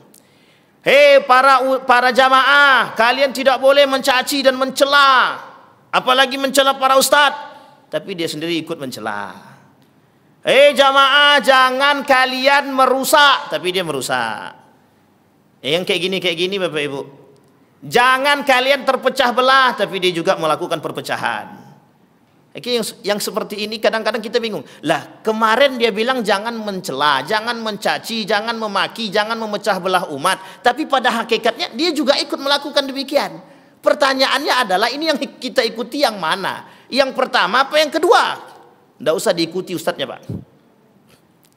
[SPEAKER 1] Para jamaah, kalian tidak boleh mencaci dan mencela, apalagi mencela para ustadz, tapi dia sendiri ikut mencela. Jamaah, jangan kalian merusak, tapi dia merusak. Yang kayak gini Bapak Ibu. Jangan kalian terpecah belah, tapi dia juga melakukan perpecahan. Yang seperti ini kadang-kadang kita bingung. Lah, kemarin dia bilang jangan mencela, jangan mencaci, jangan memaki, jangan memecah belah umat. Tapi pada hakikatnya dia juga ikut melakukan demikian. Pertanyaannya adalah ini yang kita ikuti yang mana? Yang pertama apa yang kedua? Tidak usah diikuti ustadznya Pak.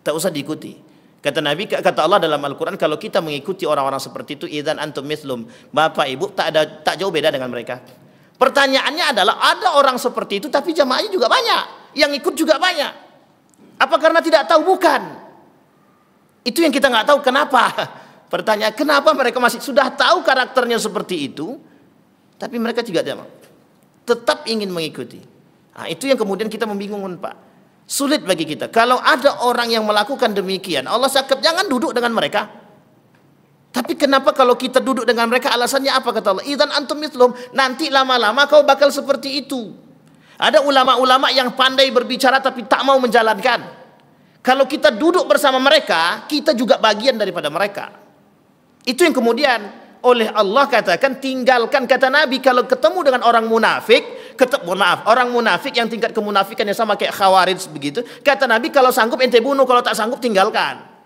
[SPEAKER 1] Tak usah diikuti. Kata Nabi, kata Allah dalam Al-Quran, kalau kita mengikuti orang-orang seperti itu, idzan antum mithlum, Bapak Ibu tak jauh beda dengan mereka. Pertanyaannya adalah ada orang seperti itu tapi jamaahnya juga banyak, yang ikut juga banyak. Apa karena tidak tahu? Bukan. Itu yang kita nggak tahu. Kenapa? Pertanyaan, kenapa mereka masih sudah tahu karakternya seperti itu, tapi mereka juga tetap ingin mengikuti. Nah, itu yang kemudian kita membingungkan Pak. Sulit bagi kita. Kalau ada orang yang melakukan demikian, Allah cakap jangan duduk dengan mereka. Tapi kenapa kalau kita duduk dengan mereka, alasannya apa kata Allah? Idzan antum mithlum, nanti lama-lama kau bakal seperti itu. Ada ulama-ulama yang pandai berbicara tapi tak mau menjalankan. Kalau kita duduk bersama mereka, kita juga bagian daripada mereka. Itu yang kemudian oleh Allah katakan, tinggalkan, kata Nabi, kalau ketemu dengan orang munafik, orang munafik yang tingkat kemunafikannya sama kayak Khawarij begitu, kata Nabi, kalau sanggup ente bunuh, kalau tak sanggup tinggalkan.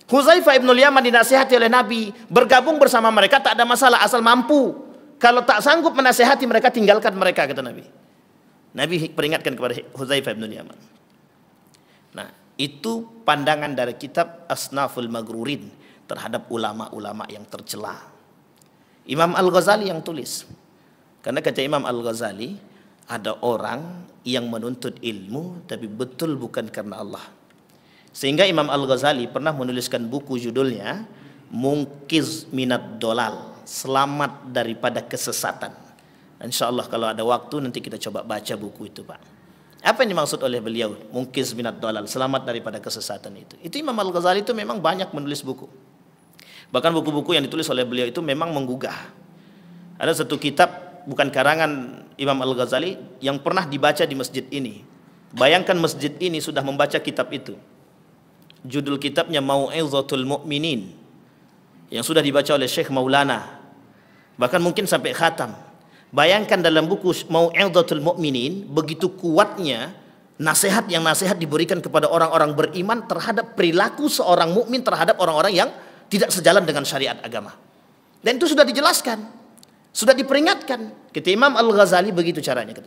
[SPEAKER 1] Hudzaifah ibn Yaman dinasihati oleh Nabi, bergabung bersama mereka tak ada masalah asal mampu. Kalau tak sanggup menasihati mereka, tinggalkan mereka, kata Nabi. Nabi peringatkan kepada Hudzaifah ibn Yaman. Nah, itu pandangan dari kitab Asnaful Maghrurin terhadap ulama-ulama yang tercela. Imam Al-Ghazali yang tulis. Karena kata Imam Al-Ghazali, ada orang yang menuntut ilmu tapi betul bukan karena Allah. Sehingga Imam Al-Ghazali pernah menuliskan buku judulnya Munqiz Minad Dolal, selamat daripada kesesatan. InsyaAllah kalau ada waktu nanti kita coba baca buku itu, Pak. Apa yang dimaksud oleh beliau Munqiz Minad Dolal, selamat daripada kesesatan itu? Itu Imam Al-Ghazali itu memang banyak menulis buku. Bahkan buku-buku yang ditulis oleh beliau itu memang menggugah. Ada satu kitab bukan karangan Imam Al-Ghazali yang pernah dibaca di masjid ini. Bayangkan masjid ini sudah membaca kitab itu. Judul kitabnya Mau'izatul Mu'minin, yang sudah dibaca oleh Syekh Maulana, bahkan mungkin sampai khatam. Bayangkan dalam buku Mau'izatul Mu'minin begitu kuatnya nasihat diberikan kepada orang-orang beriman terhadap perilaku seorang mukmin terhadap orang-orang yang tidak sejalan dengan syariat agama. Dan itu sudah dijelaskan, sudah diperingatkan. Kata Imam Al-Ghazali begitu caranya,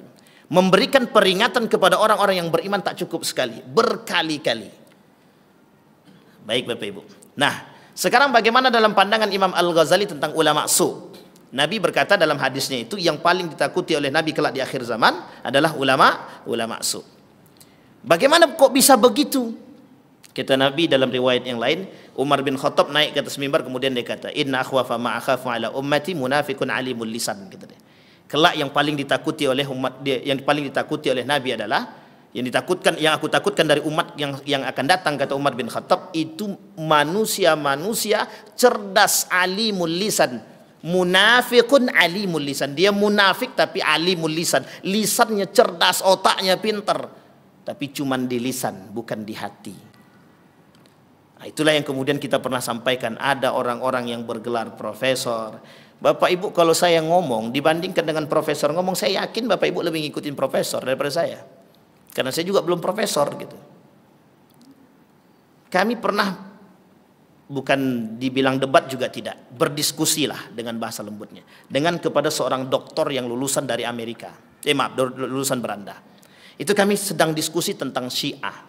[SPEAKER 1] memberikan peringatan kepada orang-orang yang beriman tak cukup sekali, berkali-kali. Baik Bapak Ibu. Nah, sekarang bagaimana dalam pandangan Imam Al-Ghazali tentang ulama su? Nabi berkata dalam hadisnya itu, yang paling ditakuti oleh Nabi kelak di akhir zaman adalah ulama su. Bagaimana kok bisa begitu? Kata Nabi dalam riwayat yang lain, Umar bin Khattab naik ke atas mimbar, kemudian dia kata, "Inna akhwafa ma akhafu ala ummati munafiqun alimul lisan." Kata dia. Kelak yang paling ditakuti oleh umat dia, yang paling ditakuti oleh Nabi adalah yang aku takutkan dari umat yang akan datang, kata Umar bin Khattab, itu manusia-manusia cerdas alimul lisan. Munafiqun alimul lisan. Dia munafik tapi alimul lisan. Lisannya cerdas, otaknya pinter, tapi cuman di lisan, bukan di hati. Nah, itulah yang kemudian kita pernah sampaikan. Ada orang-orang yang bergelar profesor. Bapak Ibu, kalau saya ngomong dibandingkan dengan profesor ngomong, saya yakin Bapak Ibu lebih ngikutin profesor daripada saya. Karena saya juga belum profesor gitu. Kami pernah, bukan dibilang debat juga tidak, berdiskusilah dengan bahasa lembutnya dengan kepada seorang doktor yang lulusan dari Amerika. Lulusan Belanda. Itu kami sedang diskusi tentang Syiah.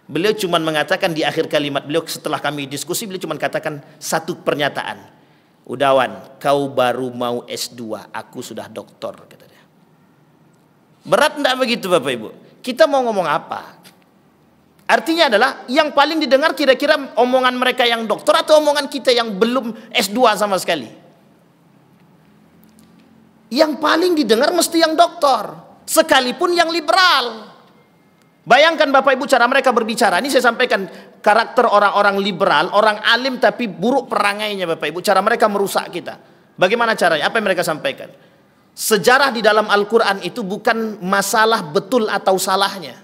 [SPEAKER 1] Beliau cuma mengatakan di akhir kalimat beliau setelah kami diskusi, beliau cuma katakan satu pernyataan. "Udawan, kau baru mau S2, aku sudah doktor," kata dia. Berat enggak begitu Bapak Ibu? Kita mau ngomong apa? Artinya adalah yang paling didengar kira-kira omongan mereka yang doktor atau omongan kita yang belum S2 sama sekali? Yang paling didengar mesti yang doktor, sekalipun yang liberal. Bayangkan Bapak Ibu cara mereka berbicara. Ini saya sampaikan karakter orang-orang liberal, orang alim tapi buruk perangainya Bapak Ibu. Cara mereka merusak kita. Bagaimana caranya? Apa yang mereka sampaikan? Sejarah di dalam Al-Quran itu bukan masalah betul atau salahnya,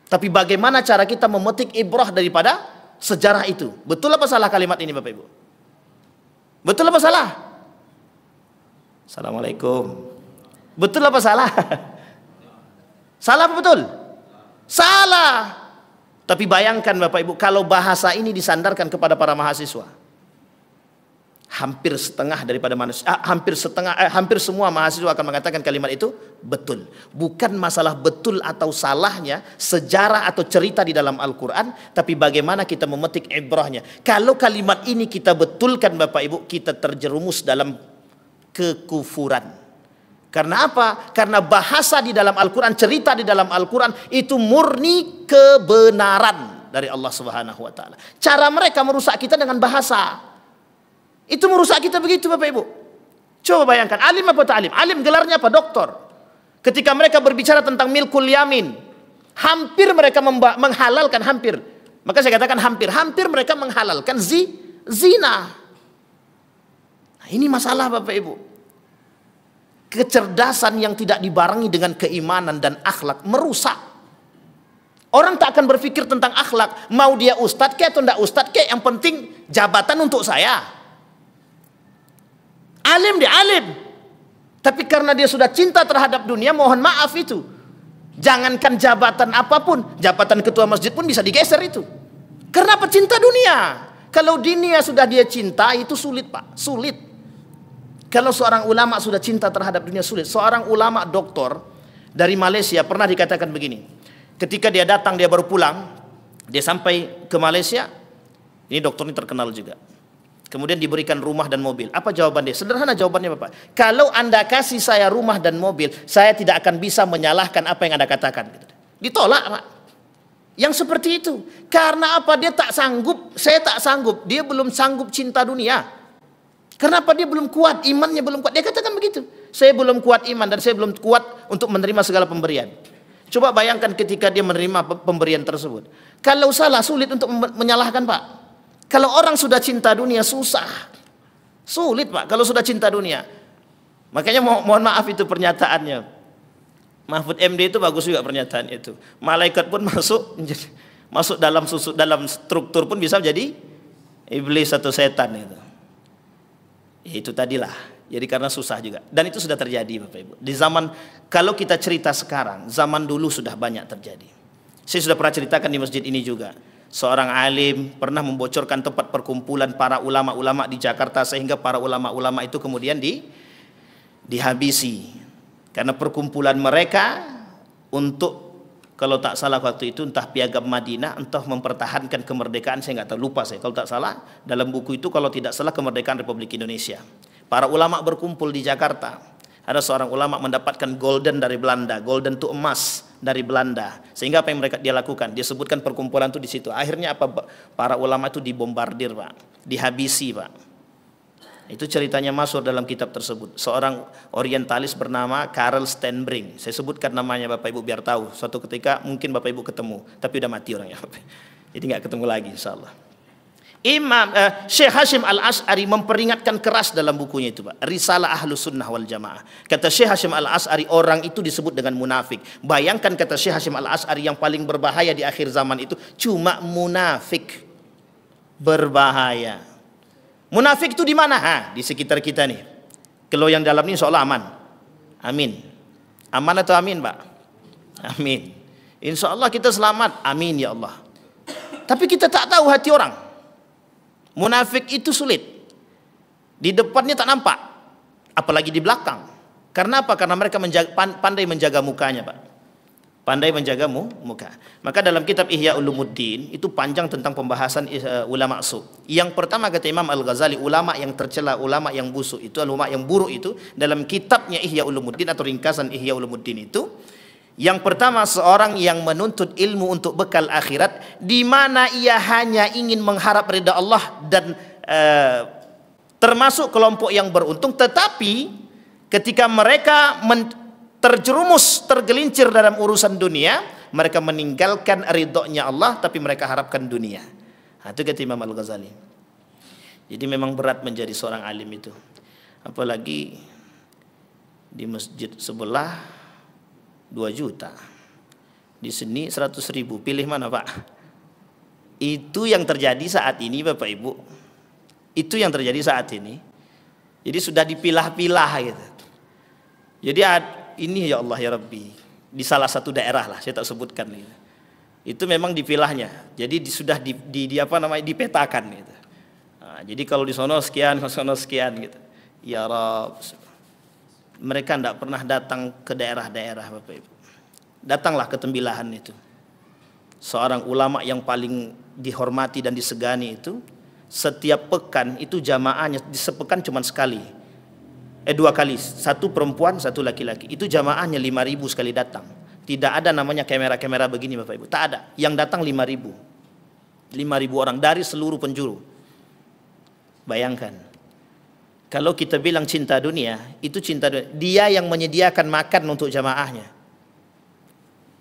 [SPEAKER 1] tapi bagaimana cara kita memetik ibrah daripada sejarah itu. Betul apa salah kalimat ini Bapak Ibu? Betul apa salah? Assalamualaikum. Betul apa salah? Salah apa betul? Salah. Tapi bayangkan Bapak Ibu, kalau bahasa ini disandarkan kepada para mahasiswa, hampir setengah daripada manusia, hampir semua mahasiswa akan mengatakan kalimat itu betul. Bukan masalah betul atau salahnya sejarah atau cerita di dalam Al-Quran, tapi bagaimana kita memetik ibrahnya. Kalau kalimat ini kita betulkan Bapak Ibu, kita terjerumus dalam kekufuran. Karena apa? Karena bahasa di dalam Al-Quran, cerita di dalam Al-Quran itu murni kebenaran dari Allah Subhanahu wa Ta'ala. Cara mereka merusak kita dengan bahasa. Itu merusak kita begitu Bapak Ibu. Coba bayangkan, alim apa tak alim? Alim gelarnya apa? Doktor. Ketika mereka berbicara tentang milkul yamin, hampir mereka menghalalkan, hampir. Maka saya katakan hampir mereka menghalalkan zina. Nah, ini masalah Bapak Ibu. Kecerdasan yang tidak dibarengi dengan keimanan dan akhlak merusak. Orang tak akan berpikir tentang akhlak. Mau dia ustadz ke atau tidak ustadz ke, yang penting jabatan untuk saya. Alim dia alim. Tapi karena dia sudah cinta terhadap dunia, mohon maaf itu. Jangankan jabatan apapun, jabatan ketua masjid pun bisa digeser itu. Karena pecinta dunia. Kalau dunia sudah dia cinta, itu sulit Pak, sulit. Kalau seorang ulama sudah cinta terhadap dunia, sulit. Seorang ulama doktor dari Malaysia pernah dikatakan begini. Ketika dia datang, dia baru pulang, dia sampai ke Malaysia. Ini dokter ini terkenal juga. Kemudian diberikan rumah dan mobil. Apa jawaban dia? Sederhana jawabannya Bapak. Kalau Anda kasih saya rumah dan mobil, saya tidak akan bisa menyalahkan apa yang Anda katakan. Ditolak Pak. Yang seperti itu. Karena apa? Dia tak sanggup, saya tak sanggup. Dia belum sanggup cinta dunia. Kenapa dia belum kuat? Imannya belum kuat. Dia katakan begitu. Saya belum kuat iman dan saya belum kuat untuk menerima segala pemberian. Coba bayangkan ketika dia menerima pemberian tersebut. Kalau salah, sulit untuk menyalahkan Pak. Kalau orang sudah cinta dunia, susah. Sulit Pak kalau sudah cinta dunia. Makanya mohon maaf itu pernyataannya. Mahfud MD itu bagus juga pernyataan itu. Malaikat pun masuk dalam struktur pun bisa jadi iblis atau setan itu. Ya, itu tadilah. Jadi karena susah juga. Dan itu sudah terjadi Bapak Ibu. Di zaman, kalau kita cerita sekarang, zaman dulu sudah banyak terjadi. Saya sudah pernah ceritakan di masjid ini juga. Seorang alim pernah membocorkan tempat perkumpulan para ulama-ulama di Jakarta, sehingga para ulama-ulama itu kemudian dihabisi. Karena perkumpulan mereka untuk, kalau tak salah waktu itu entah piagam Madinah, entah mempertahankan kemerdekaan, saya nggak tahu, lupa saya. Kalau tak salah dalam buku itu, kalau tidak salah kemerdekaan Republik Indonesia. Para ulama berkumpul di Jakarta. Ada seorang ulama mendapatkan golden dari Belanda, golden itu emas dari Belanda. Sehingga apa yang dia lakukan? Dia sebutkan perkumpulan itu di situ. Akhirnya apa? Para ulama itu dibombardir Pak, dihabisi Pak. Itu ceritanya masuk dalam kitab tersebut. Seorang orientalis bernama Karel Stenbrink. Saya sebutkan namanya Bapak Ibu biar tahu. Suatu ketika mungkin Bapak Ibu ketemu, tapi udah mati orangnya. Jadi nggak ketemu lagi insyaallah. Syekh Hashim Al-Ash'ari memperingatkan keras dalam bukunya itu Pak, Risalah Ahlus Sunnah wal Jamaah. Kata Syekh Hashim Al-Ash'ari, orang itu disebut dengan munafik. Bayangkan kata Syekh Hashim Al-Ash'ari, yang paling berbahaya di akhir zaman itu cuma munafik. Berbahaya. Munafik itu di mana? Di sekitar kita nih. Kalau yang dalam ini seolah aman. Amin. Aman atau amin Pak? Amin. Insya Allah kita selamat. Amin ya Allah. Tapi kita tak tahu hati orang. Munafik itu sulit. Di depannya tak nampak, apalagi di belakang. Karena apa? Karena mereka pandai menjaga mukanya Pak. Pandai menjaga muka. Maka dalam kitab Ihya Ulumuddin itu panjang tentang pembahasan ulama su. Yang pertama kata Imam Al-Ghazali, ulama yang tercela, ulama yang busuk itu, ulama yang buruk itu, dalam kitabnya Ihya Ulumuddin atau ringkasan Ihya Ulumuddin itu, yang pertama seorang yang menuntut ilmu untuk bekal akhirat, di mana ia hanya ingin mengharap ridha Allah dan termasuk kelompok yang beruntung, tetapi ketika mereka terjerumus, tergelincir dalam urusan dunia, mereka meninggalkan ridhonya Allah, tapi mereka harapkan dunia. Nah, itu kata Imam Al-Ghazali. Jadi memang berat menjadi seorang alim itu. Apalagi di masjid sebelah 2 juta, di sini 100.000, pilih mana Pak? Itu yang terjadi saat ini Bapak Ibu. Itu yang terjadi saat ini. Jadi sudah dipilah-pilah gitu. Jadi ini ya Allah ya Rabbi, di salah satu daerah lah, saya tak sebutkan gitu. Itu memang dipilahnya. Jadi sudah dipetakan gitu. Nah, jadi kalau di sono sekian, di sono sekian gitu. Ya Rabb. Mereka tidak pernah datang ke daerah-daerah Bapak Ibu. Datanglah ke Tembilahan itu. Seorang ulama yang paling dihormati dan disegani itu, setiap pekan itu jamaahnya, di sepekan cuma sekali. 2 kali, 1 perempuan, 1 laki-laki. Itu jamaahnya 5.000 sekali datang. Tidak ada namanya kamera-kamera begini Bapak Ibu. Tak ada. Yang datang 5.000. 5.000 orang dari seluruh penjuru. Bayangkan. Kalau kita bilang cinta dunia, itu cinta dunia. Dia yang menyediakan makan untuk jamaahnya.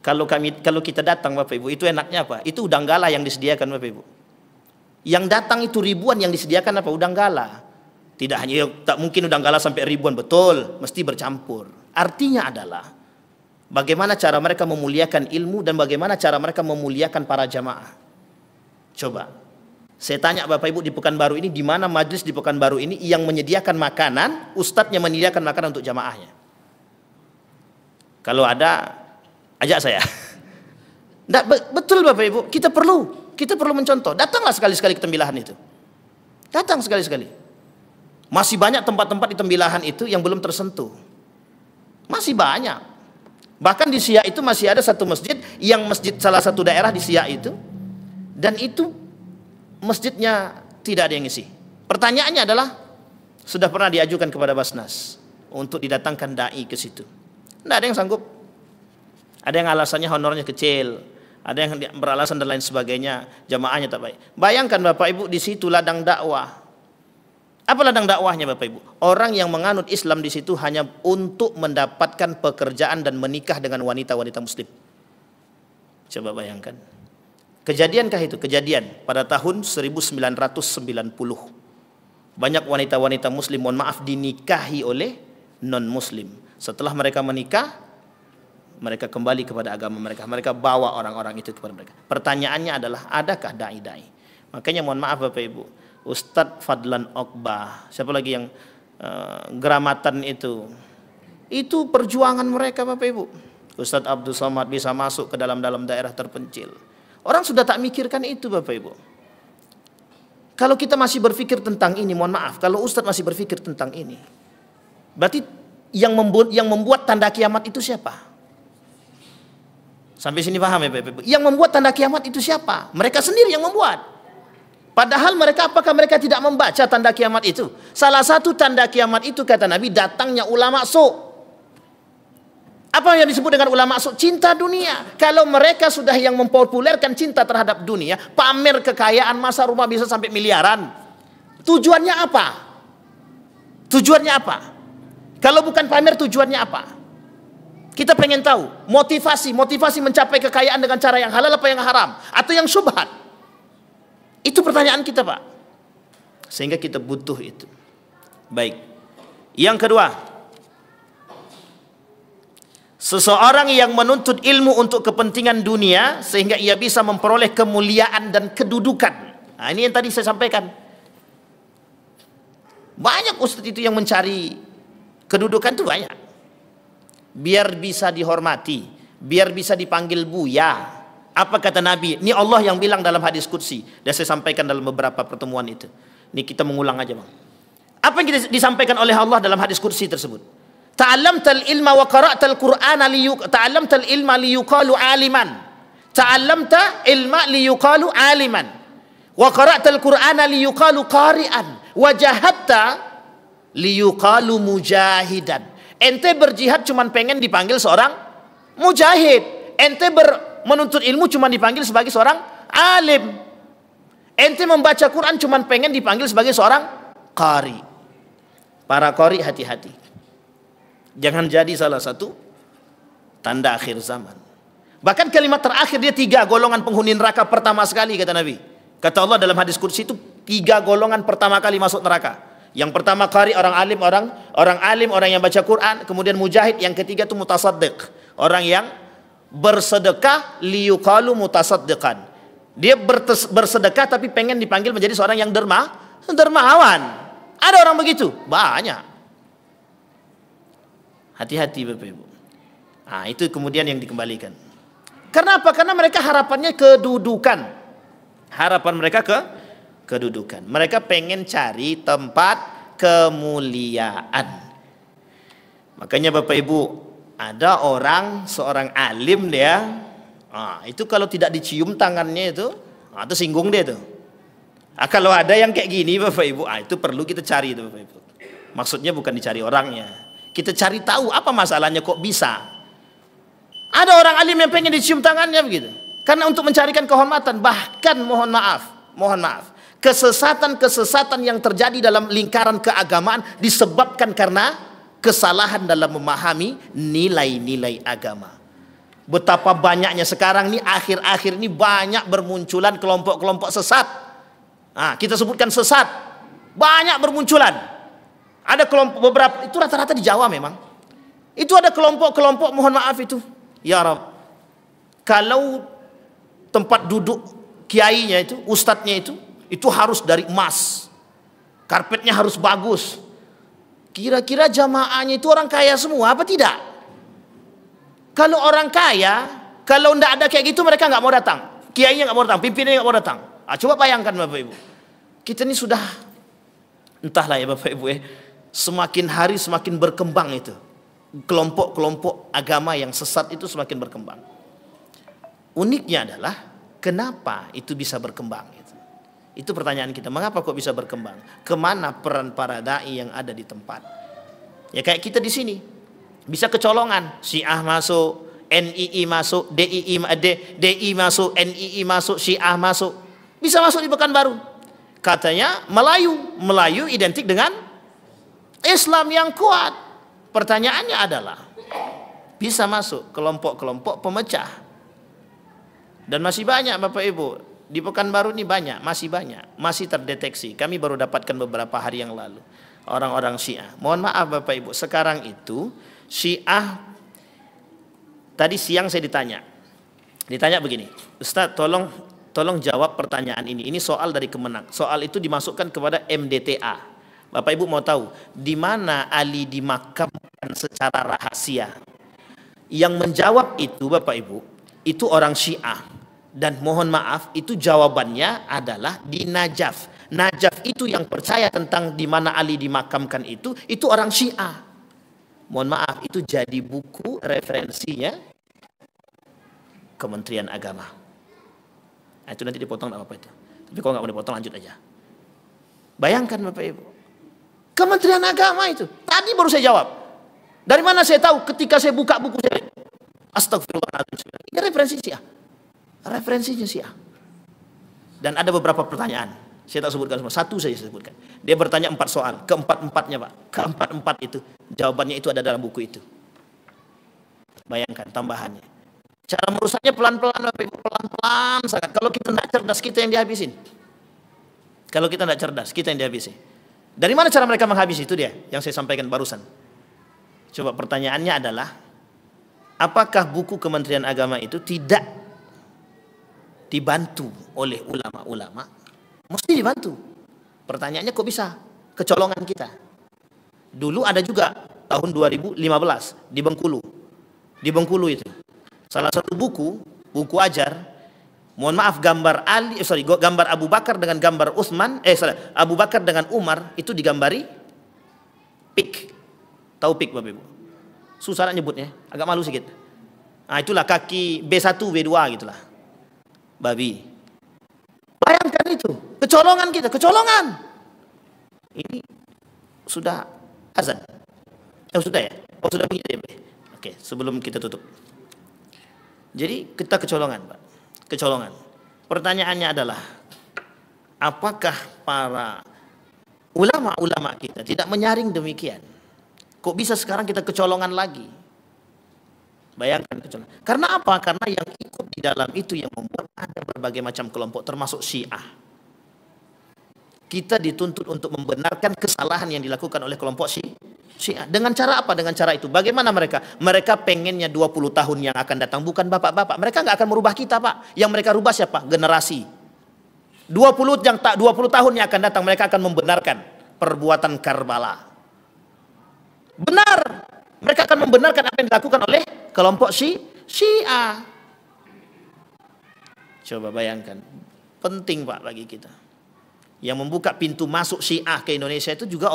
[SPEAKER 1] Kalau kita datang Bapak Ibu, itu enaknya apa? Itu udang galah yang disediakan Bapak Ibu. Yang datang itu ribuan, yang disediakan apa? Udang galah. Tidak hanya, tak mungkin udang galah sampai ribuan, betul, mesti bercampur. Artinya adalah bagaimana cara mereka memuliakan ilmu dan bagaimana cara mereka memuliakan para jamaah. Coba, saya tanya Bapak Ibu di Pekanbaru ini, di mana majlis di Pekanbaru ini yang menyediakan makanan, ustadznya menyediakan makanan untuk jamaahnya? Kalau ada, ajak saya. Nggak, betul Bapak Ibu, kita perlu mencontoh. Datanglah sekali-sekali ke tembilahan itu. Datang sekali-sekali. Masih banyak tempat-tempat di tembilahan itu yang belum tersentuh. Masih banyak. Bahkan di Siak itu masih ada satu masjid, yang masjid salah satu daerah di Siak itu, dan itu masjidnya tidak ada yang ngisi. Pertanyaannya adalah, sudah pernah diajukan kepada Basnas untuk didatangkan dai ke situ. Tidak ada yang sanggup. Ada yang alasannya honornya kecil, ada yang beralasan dan lain sebagainya, jamaahnya tak baik. Bayangkan Bapak Ibu, di situ ladang dakwah. Apa ladang dakwahnya Bapak Ibu? Orang yang menganut Islam di situ hanya untuk mendapatkan pekerjaan dan menikah dengan wanita-wanita muslim. Coba bayangkan. Kejadiankah itu? Kejadian pada tahun 1990. Banyak wanita-wanita muslim, mohon maaf, dinikahi oleh non-muslim. Setelah mereka menikah, mereka kembali kepada agama mereka. Mereka bawa orang-orang itu kepada mereka. Pertanyaannya adalah, adakah dai-dai? Makanya mohon maaf Bapak Ibu, Ustadz Fadlan Okbah, siapa lagi yang Geramatan itu perjuangan mereka Bapak Ibu. Ustadz Abdul Somad bisa masuk ke dalam daerah terpencil. Orang sudah tak mikirkan itu Bapak Ibu. Kalau kita masih berpikir tentang ini, mohon maaf, kalau Ustadz masih berpikir tentang ini, berarti yang membuat tanda kiamat itu siapa? Sampai sini paham ya Bapak Ibu? Yang membuat tanda kiamat itu siapa? Mereka sendiri yang membuat. Padahal apakah mereka tidak membaca tanda kiamat itu? Salah satu tanda kiamat itu kata Nabi, datangnya ulama su'. Apa yang disebut dengan ulama su'? Cinta dunia. Kalau mereka sudah yang mempopulerkan cinta terhadap dunia, pamer kekayaan, masa rumah bisa sampai miliaran. Tujuannya apa? Tujuannya apa? Kalau bukan pamer, tujuannya apa? Kita pengen tahu motivasi mencapai kekayaan dengan cara yang halal apa yang haram atau yang syubhat. Itu pertanyaan kita Pak. Sehingga kita butuh itu. Baik. Yang kedua, seseorang yang menuntut ilmu untuk kepentingan dunia sehingga ia bisa memperoleh kemuliaan dan kedudukan. Nah, ini yang tadi saya sampaikan. Banyak ustadz itu yang mencari kedudukan itu banyak. Biar bisa dihormati, biar bisa dipanggil buya. Apa kata Nabi? Ini Allah yang bilang dalam hadis qudsi. Dan saya sampaikan dalam beberapa pertemuan itu. Ini kita mengulang aja Bang. Apa yang disampaikan oleh Allah dalam hadis qudsi tersebut? Ta'allamtal ilma wa qara'tal qur'ana ta'allamtal ilma liyuqalu aliman. Ta'allamta ilma liyuqalu aliman. Wa qara'tal qur'ana liyuqalu qari'an. Wa jahadta liyuqalu mujahidan. Ente berjihad cuman pengen dipanggil seorang mujahid. Ente menuntut ilmu cuman dipanggil sebagai seorang alim. Ente membaca Quran cuman pengen dipanggil sebagai seorang qari. Para qari hati-hati. Jangan jadi salah satu tanda akhir zaman. Bahkan kalimat terakhir dia 3 golongan penghuni neraka pertama sekali kata Nabi. Kata Allah dalam hadis qudsi itu 3 golongan pertama kali masuk neraka. Yang pertama qari, orang alim, orang yang baca Quran, kemudian mujahid, yang ketiga itu mutasaddiq, orang yang bersedekah liyuqalu mutasaddiqan. Dia bersedekah tapi pengen dipanggil menjadi seorang yang dermawan. Ada orang begitu? Banyak. Hati-hati Bapak Ibu. Nah, itu kemudian yang dikembalikan. Karena apa? Karena mereka harapannya kedudukan. Harapan mereka kedudukan. Mereka pengen cari tempat kemuliaan. Makanya Bapak Ibu, ada seorang alim dia, itu kalau tidak dicium tangannya itu singgung dia tuh. Kalau ada yang kayak gini Bapak Ibu, itu perlu kita cari itu Bapak Ibu. Maksudnya bukan dicari orangnya, kita cari tahu apa masalahnya kok bisa. Ada orang alim yang pengen dicium tangannya begitu, karena untuk mencarikan kehormatan. Bahkan mohon maaf, kesesatan yang terjadi dalam lingkaran keagamaan disebabkan karena kesalahan dalam memahami nilai-nilai agama. Betapa banyaknya sekarang nih, akhir-akhir ini banyak bermunculan kelompok-kelompok sesat. Kita sebutkan sesat, banyak bermunculan. Ada kelompok beberapa, itu rata-rata di Jawa memang. Itu ada kelompok-kelompok, mohon maaf itu. Ya Rab, kalau tempat duduk kiainya itu, ustadznya itu harus dari emas. Karpetnya harus bagus. Kira-kira jamaahnya itu orang kaya semua apa tidak? Kalau orang kaya, kalau tidak ada kayak gitu mereka nggak mau datang. Kiainya nggak mau datang, pimpinannya nggak mau datang. Coba bayangkan Bapak Ibu. Kita ini sudah, entahlah ya Bapak Ibu ya, semakin hari semakin berkembang itu. Kelompok-kelompok agama yang sesat itu semakin berkembang. Uniknya adalah kenapa itu bisa berkembang itu. Itu pertanyaan kita, mengapa kok bisa berkembang? Kemana peran para dai yang ada di tempat? Ya kayak kita di sini, bisa kecolongan, Syiah masuk, NII masuk, DI masuk, NII masuk, Syiah masuk, bisa masuk di Pekanbaru. Katanya Melayu identik dengan Islam yang kuat. Pertanyaannya adalah, bisa masuk kelompok-kelompok pemecah. Dan masih banyak Bapak Ibu, di Pekanbaru ini masih terdeteksi. Kami baru dapatkan beberapa hari yang lalu orang-orang Syiah. Mohon maaf Bapak Ibu, sekarang itu Syiah, tadi siang saya ditanya begini, Ustaz tolong jawab pertanyaan ini soal dari Kemenak. Soal itu dimasukkan kepada MDTA. Bapak Ibu mau tahu di mana Ali dimakamkan secara rahasia? Yang menjawab itu Bapak Ibu, itu orang Syiah. Dan mohon maaf, itu jawabannya adalah di Najaf. Najaf itu yang percaya tentang di mana Ali dimakamkan itu orang Syiah. Mohon maaf, itu jadi buku referensinya Kementerian Agama. Nah, itu nanti dipotong apa itu. Tapi kalau nggak mau dipotong lanjut aja. Bayangkan Bapak Ibu, Kementerian Agama itu. Tadi baru saya jawab. Dari mana saya tahu? Ketika saya buka buku saya, astagfirullahaladzim. Ini referensi Syiah. Referensinya Syiah. Dan ada beberapa pertanyaan. Saya tak sebutkan semua. Satu saja saya sebutkan. Dia bertanya 4 soal. Keempat-empatnya Pak. Keempat-empat itu. Jawabannya itu ada dalam buku itu. Bayangkan tambahannya. Cara merusaknya pelan-pelan Bapak Ibu. Pelan-pelan sangat. Kalau kita tidak cerdas, kita yang dihabisin. Kalau kita tidak cerdas, kita yang dihabisin. Dari mana cara mereka menghabisi? Itu dia yang saya sampaikan barusan. Coba pertanyaannya adalah, apakah buku Kementerian Agama itu tidak dibantu oleh ulama-ulama? Mesti dibantu. Pertanyaannya kok bisa kecolongan kita? Dulu ada juga tahun 2015 di Bengkulu. Di Bengkulu itu salah satu buku ajar, mohon maaf, gambar gambar Abu Bakar dengan gambar Utsman, Abu Bakar dengan Umar itu digambari pik. Tahu pik Bapak Ibu? Susah nak nyebutnya, agak malu sedikit. Nah, itulah kaki B1 B2 gitulah. Babi. Bayangkan itu, kecolongan kita, kecolongan. Ini sudah azan. Sudah ya? Oh, sudah begini. Oke, sebelum kita tutup. Jadi kita kecolongan, Pak. Kecolongan. Pertanyaannya adalah, apakah para ulama-ulama kita tidak menyaring demikian? Kok bisa sekarang kita kecolongan lagi? Bayangkan kecolongan. Karena apa? Karena yang ikut di dalam itu yang membuat ada berbagai macam kelompok, termasuk Syiah. Kita dituntut untuk membenarkan kesalahan yang dilakukan oleh kelompok Syiah. Dengan cara apa? Dengan cara itu. Bagaimana mereka? Mereka pengennya 20 tahun yang akan datang, bukan bapak-bapak. Mereka nggak akan merubah kita, Pak. Yang mereka rubah siapa? Generasi. 20 tahun yang akan datang, mereka akan membenarkan perbuatan Karbala. Benar. Mereka akan membenarkan apa yang dilakukan oleh kelompok Syiah. Coba bayangkan. Penting Pak bagi kita. Yang membuka pintu masuk Syiah ke Indonesia itu juga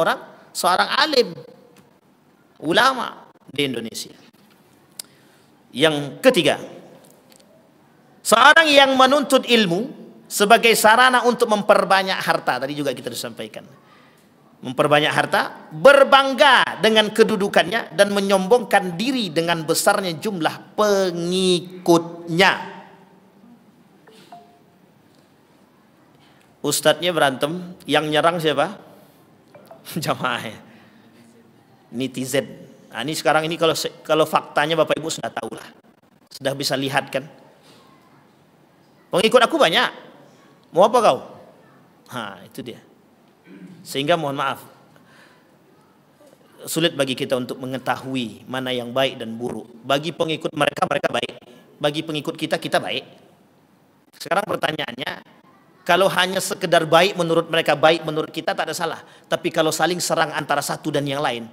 [SPEAKER 1] seorang alim, ulama di Indonesia. Yang ketiga, seorang yang menuntut ilmu sebagai sarana untuk memperbanyak harta. Tadi juga kita disampaikan. Memperbanyak harta, berbangga dengan kedudukannya dan menyombongkan diri dengan besarnya jumlah pengikutnya. Ustadznya berantem, yang nyerang siapa? Jamaah. Netizen. Nah, ini sekarang ini kalau faktanya Bapak Ibu sudah tahu lah. Sudah bisa lihat kan. Pengikut aku banyak. Mau apa kau? Nah, itu dia. Sehingga mohon maaf, sulit bagi kita untuk mengetahui mana yang baik dan buruk. Bagi pengikut mereka, mereka baik. Bagi pengikut kita, kita baik. Sekarang pertanyaannya, kalau hanya sekedar baik menurut mereka, baik menurut kita, tak ada salah. Tapi kalau saling serang antara satu dan yang lain,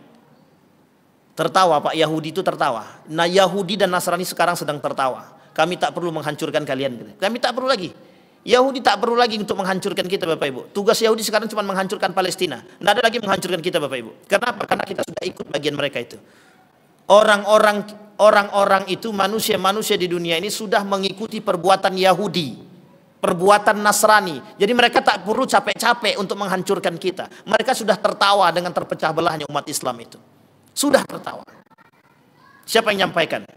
[SPEAKER 1] tertawa Pak, Yahudi itu tertawa. Nah, Yahudi dan Nasrani sekarang sedang tertawa. Kami tak perlu menghancurkan kalian. Kami tak perlu lagi. Yahudi tak perlu lagi untuk menghancurkan kita Bapak Ibu. Tugas Yahudi sekarang cuma menghancurkan Palestina. Tidak ada lagi menghancurkan kita Bapak Ibu. Kenapa? Karena kita sudah ikut bagian mereka itu. Orang-orang itu, manusia-manusia di dunia ini sudah mengikuti perbuatan Yahudi, perbuatan Nasrani. Jadi mereka tak perlu capek-capek untuk menghancurkan kita. Mereka sudah tertawa dengan terpecah belahnya umat Islam itu. Sudah tertawa. Siapa yang menyampaikan?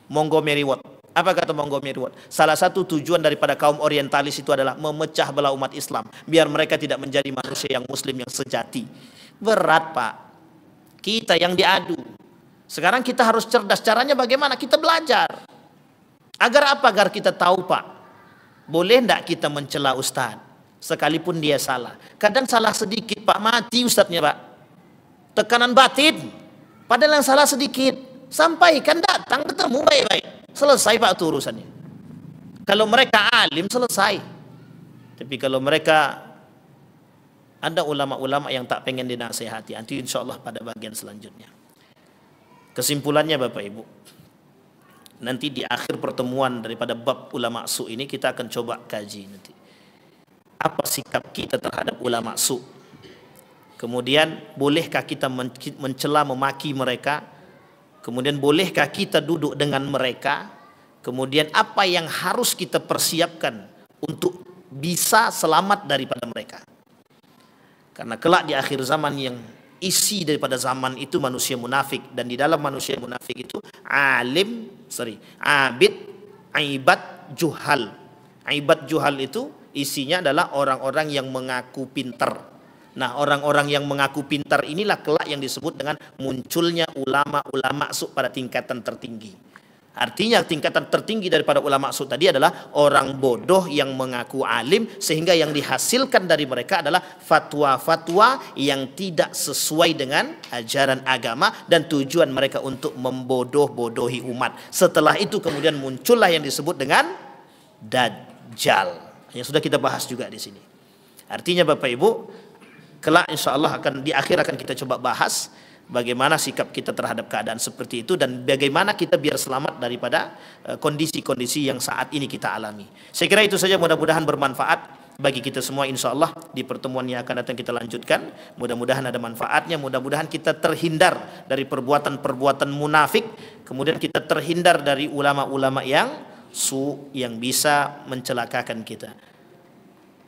[SPEAKER 1] Montgomery Ward. Apa kata Montgomery Ward? Salah satu tujuan daripada kaum orientalis itu adalah memecah belah umat Islam, biar mereka tidak menjadi manusia yang muslim yang sejati. Berat Pak. Kita yang diadu. Sekarang kita harus cerdas. Caranya bagaimana? Kita belajar. Agar apa? Agar kita tahu Pak, boleh tidak kita mencela ustaz sekalipun dia salah. Kadang salah sedikit Pak, mati ustaznya Pak. Tekanan batin. Padahal yang salah sedikit, sampaikan, datang, ketemu baik-baik. Selesai Pak itu urusannya. Kalau mereka alim, selesai. Tapi kalau mereka ada ulama-ulama yang tak pengen dinasihati, nanti insya Allah pada bagian selanjutnya. Kesimpulannya Bapak Ibu, nanti di akhir pertemuan daripada bab ulama su ini kita akan coba kaji nanti. Apa sikap kita terhadap ulama su? Kemudian bolehkah kita mencela, memaki mereka? Kemudian bolehkah kita duduk dengan mereka? Kemudian apa yang harus kita persiapkan untuk bisa selamat daripada mereka? Karena kelak di akhir zaman yang isi daripada zaman itu manusia munafik, dan di dalam manusia munafik itu abid, ibad, juhal. Ibad, juhal itu isinya adalah orang-orang yang mengaku pintar. Nah, orang-orang yang mengaku pintar inilah kelak yang disebut dengan munculnya ulama-ulama su pada tingkatan tertinggi. Artinya tingkatan tertinggi daripada ulama su tadi adalah orang bodoh yang mengaku alim, sehingga yang dihasilkan dari mereka adalah fatwa-fatwa yang tidak sesuai dengan ajaran agama dan tujuan mereka untuk membodoh-bodohi umat. Setelah itu kemudian muncullah yang disebut dengan Dajjal, yang sudah kita bahas juga di sini. Artinya Bapak Ibu, kelak insya Allah di akhir akan kita coba bahas bagaimana sikap kita terhadap keadaan seperti itu, dan bagaimana kita biar selamat daripada kondisi-kondisi yang saat ini kita alami. Saya kira itu saja, mudah-mudahan bermanfaat bagi kita semua insya Allah. Di pertemuan yang akan datang kita lanjutkan, mudah-mudahan ada manfaatnya, mudah-mudahan kita terhindar dari perbuatan-perbuatan munafik, kemudian kita terhindar dari ulama-ulama yang yang bisa mencelakakan kita.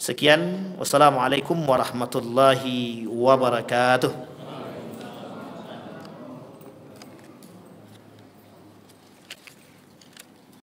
[SPEAKER 1] Sekian, wassalamualaikum warahmatullahi wabarakatuh.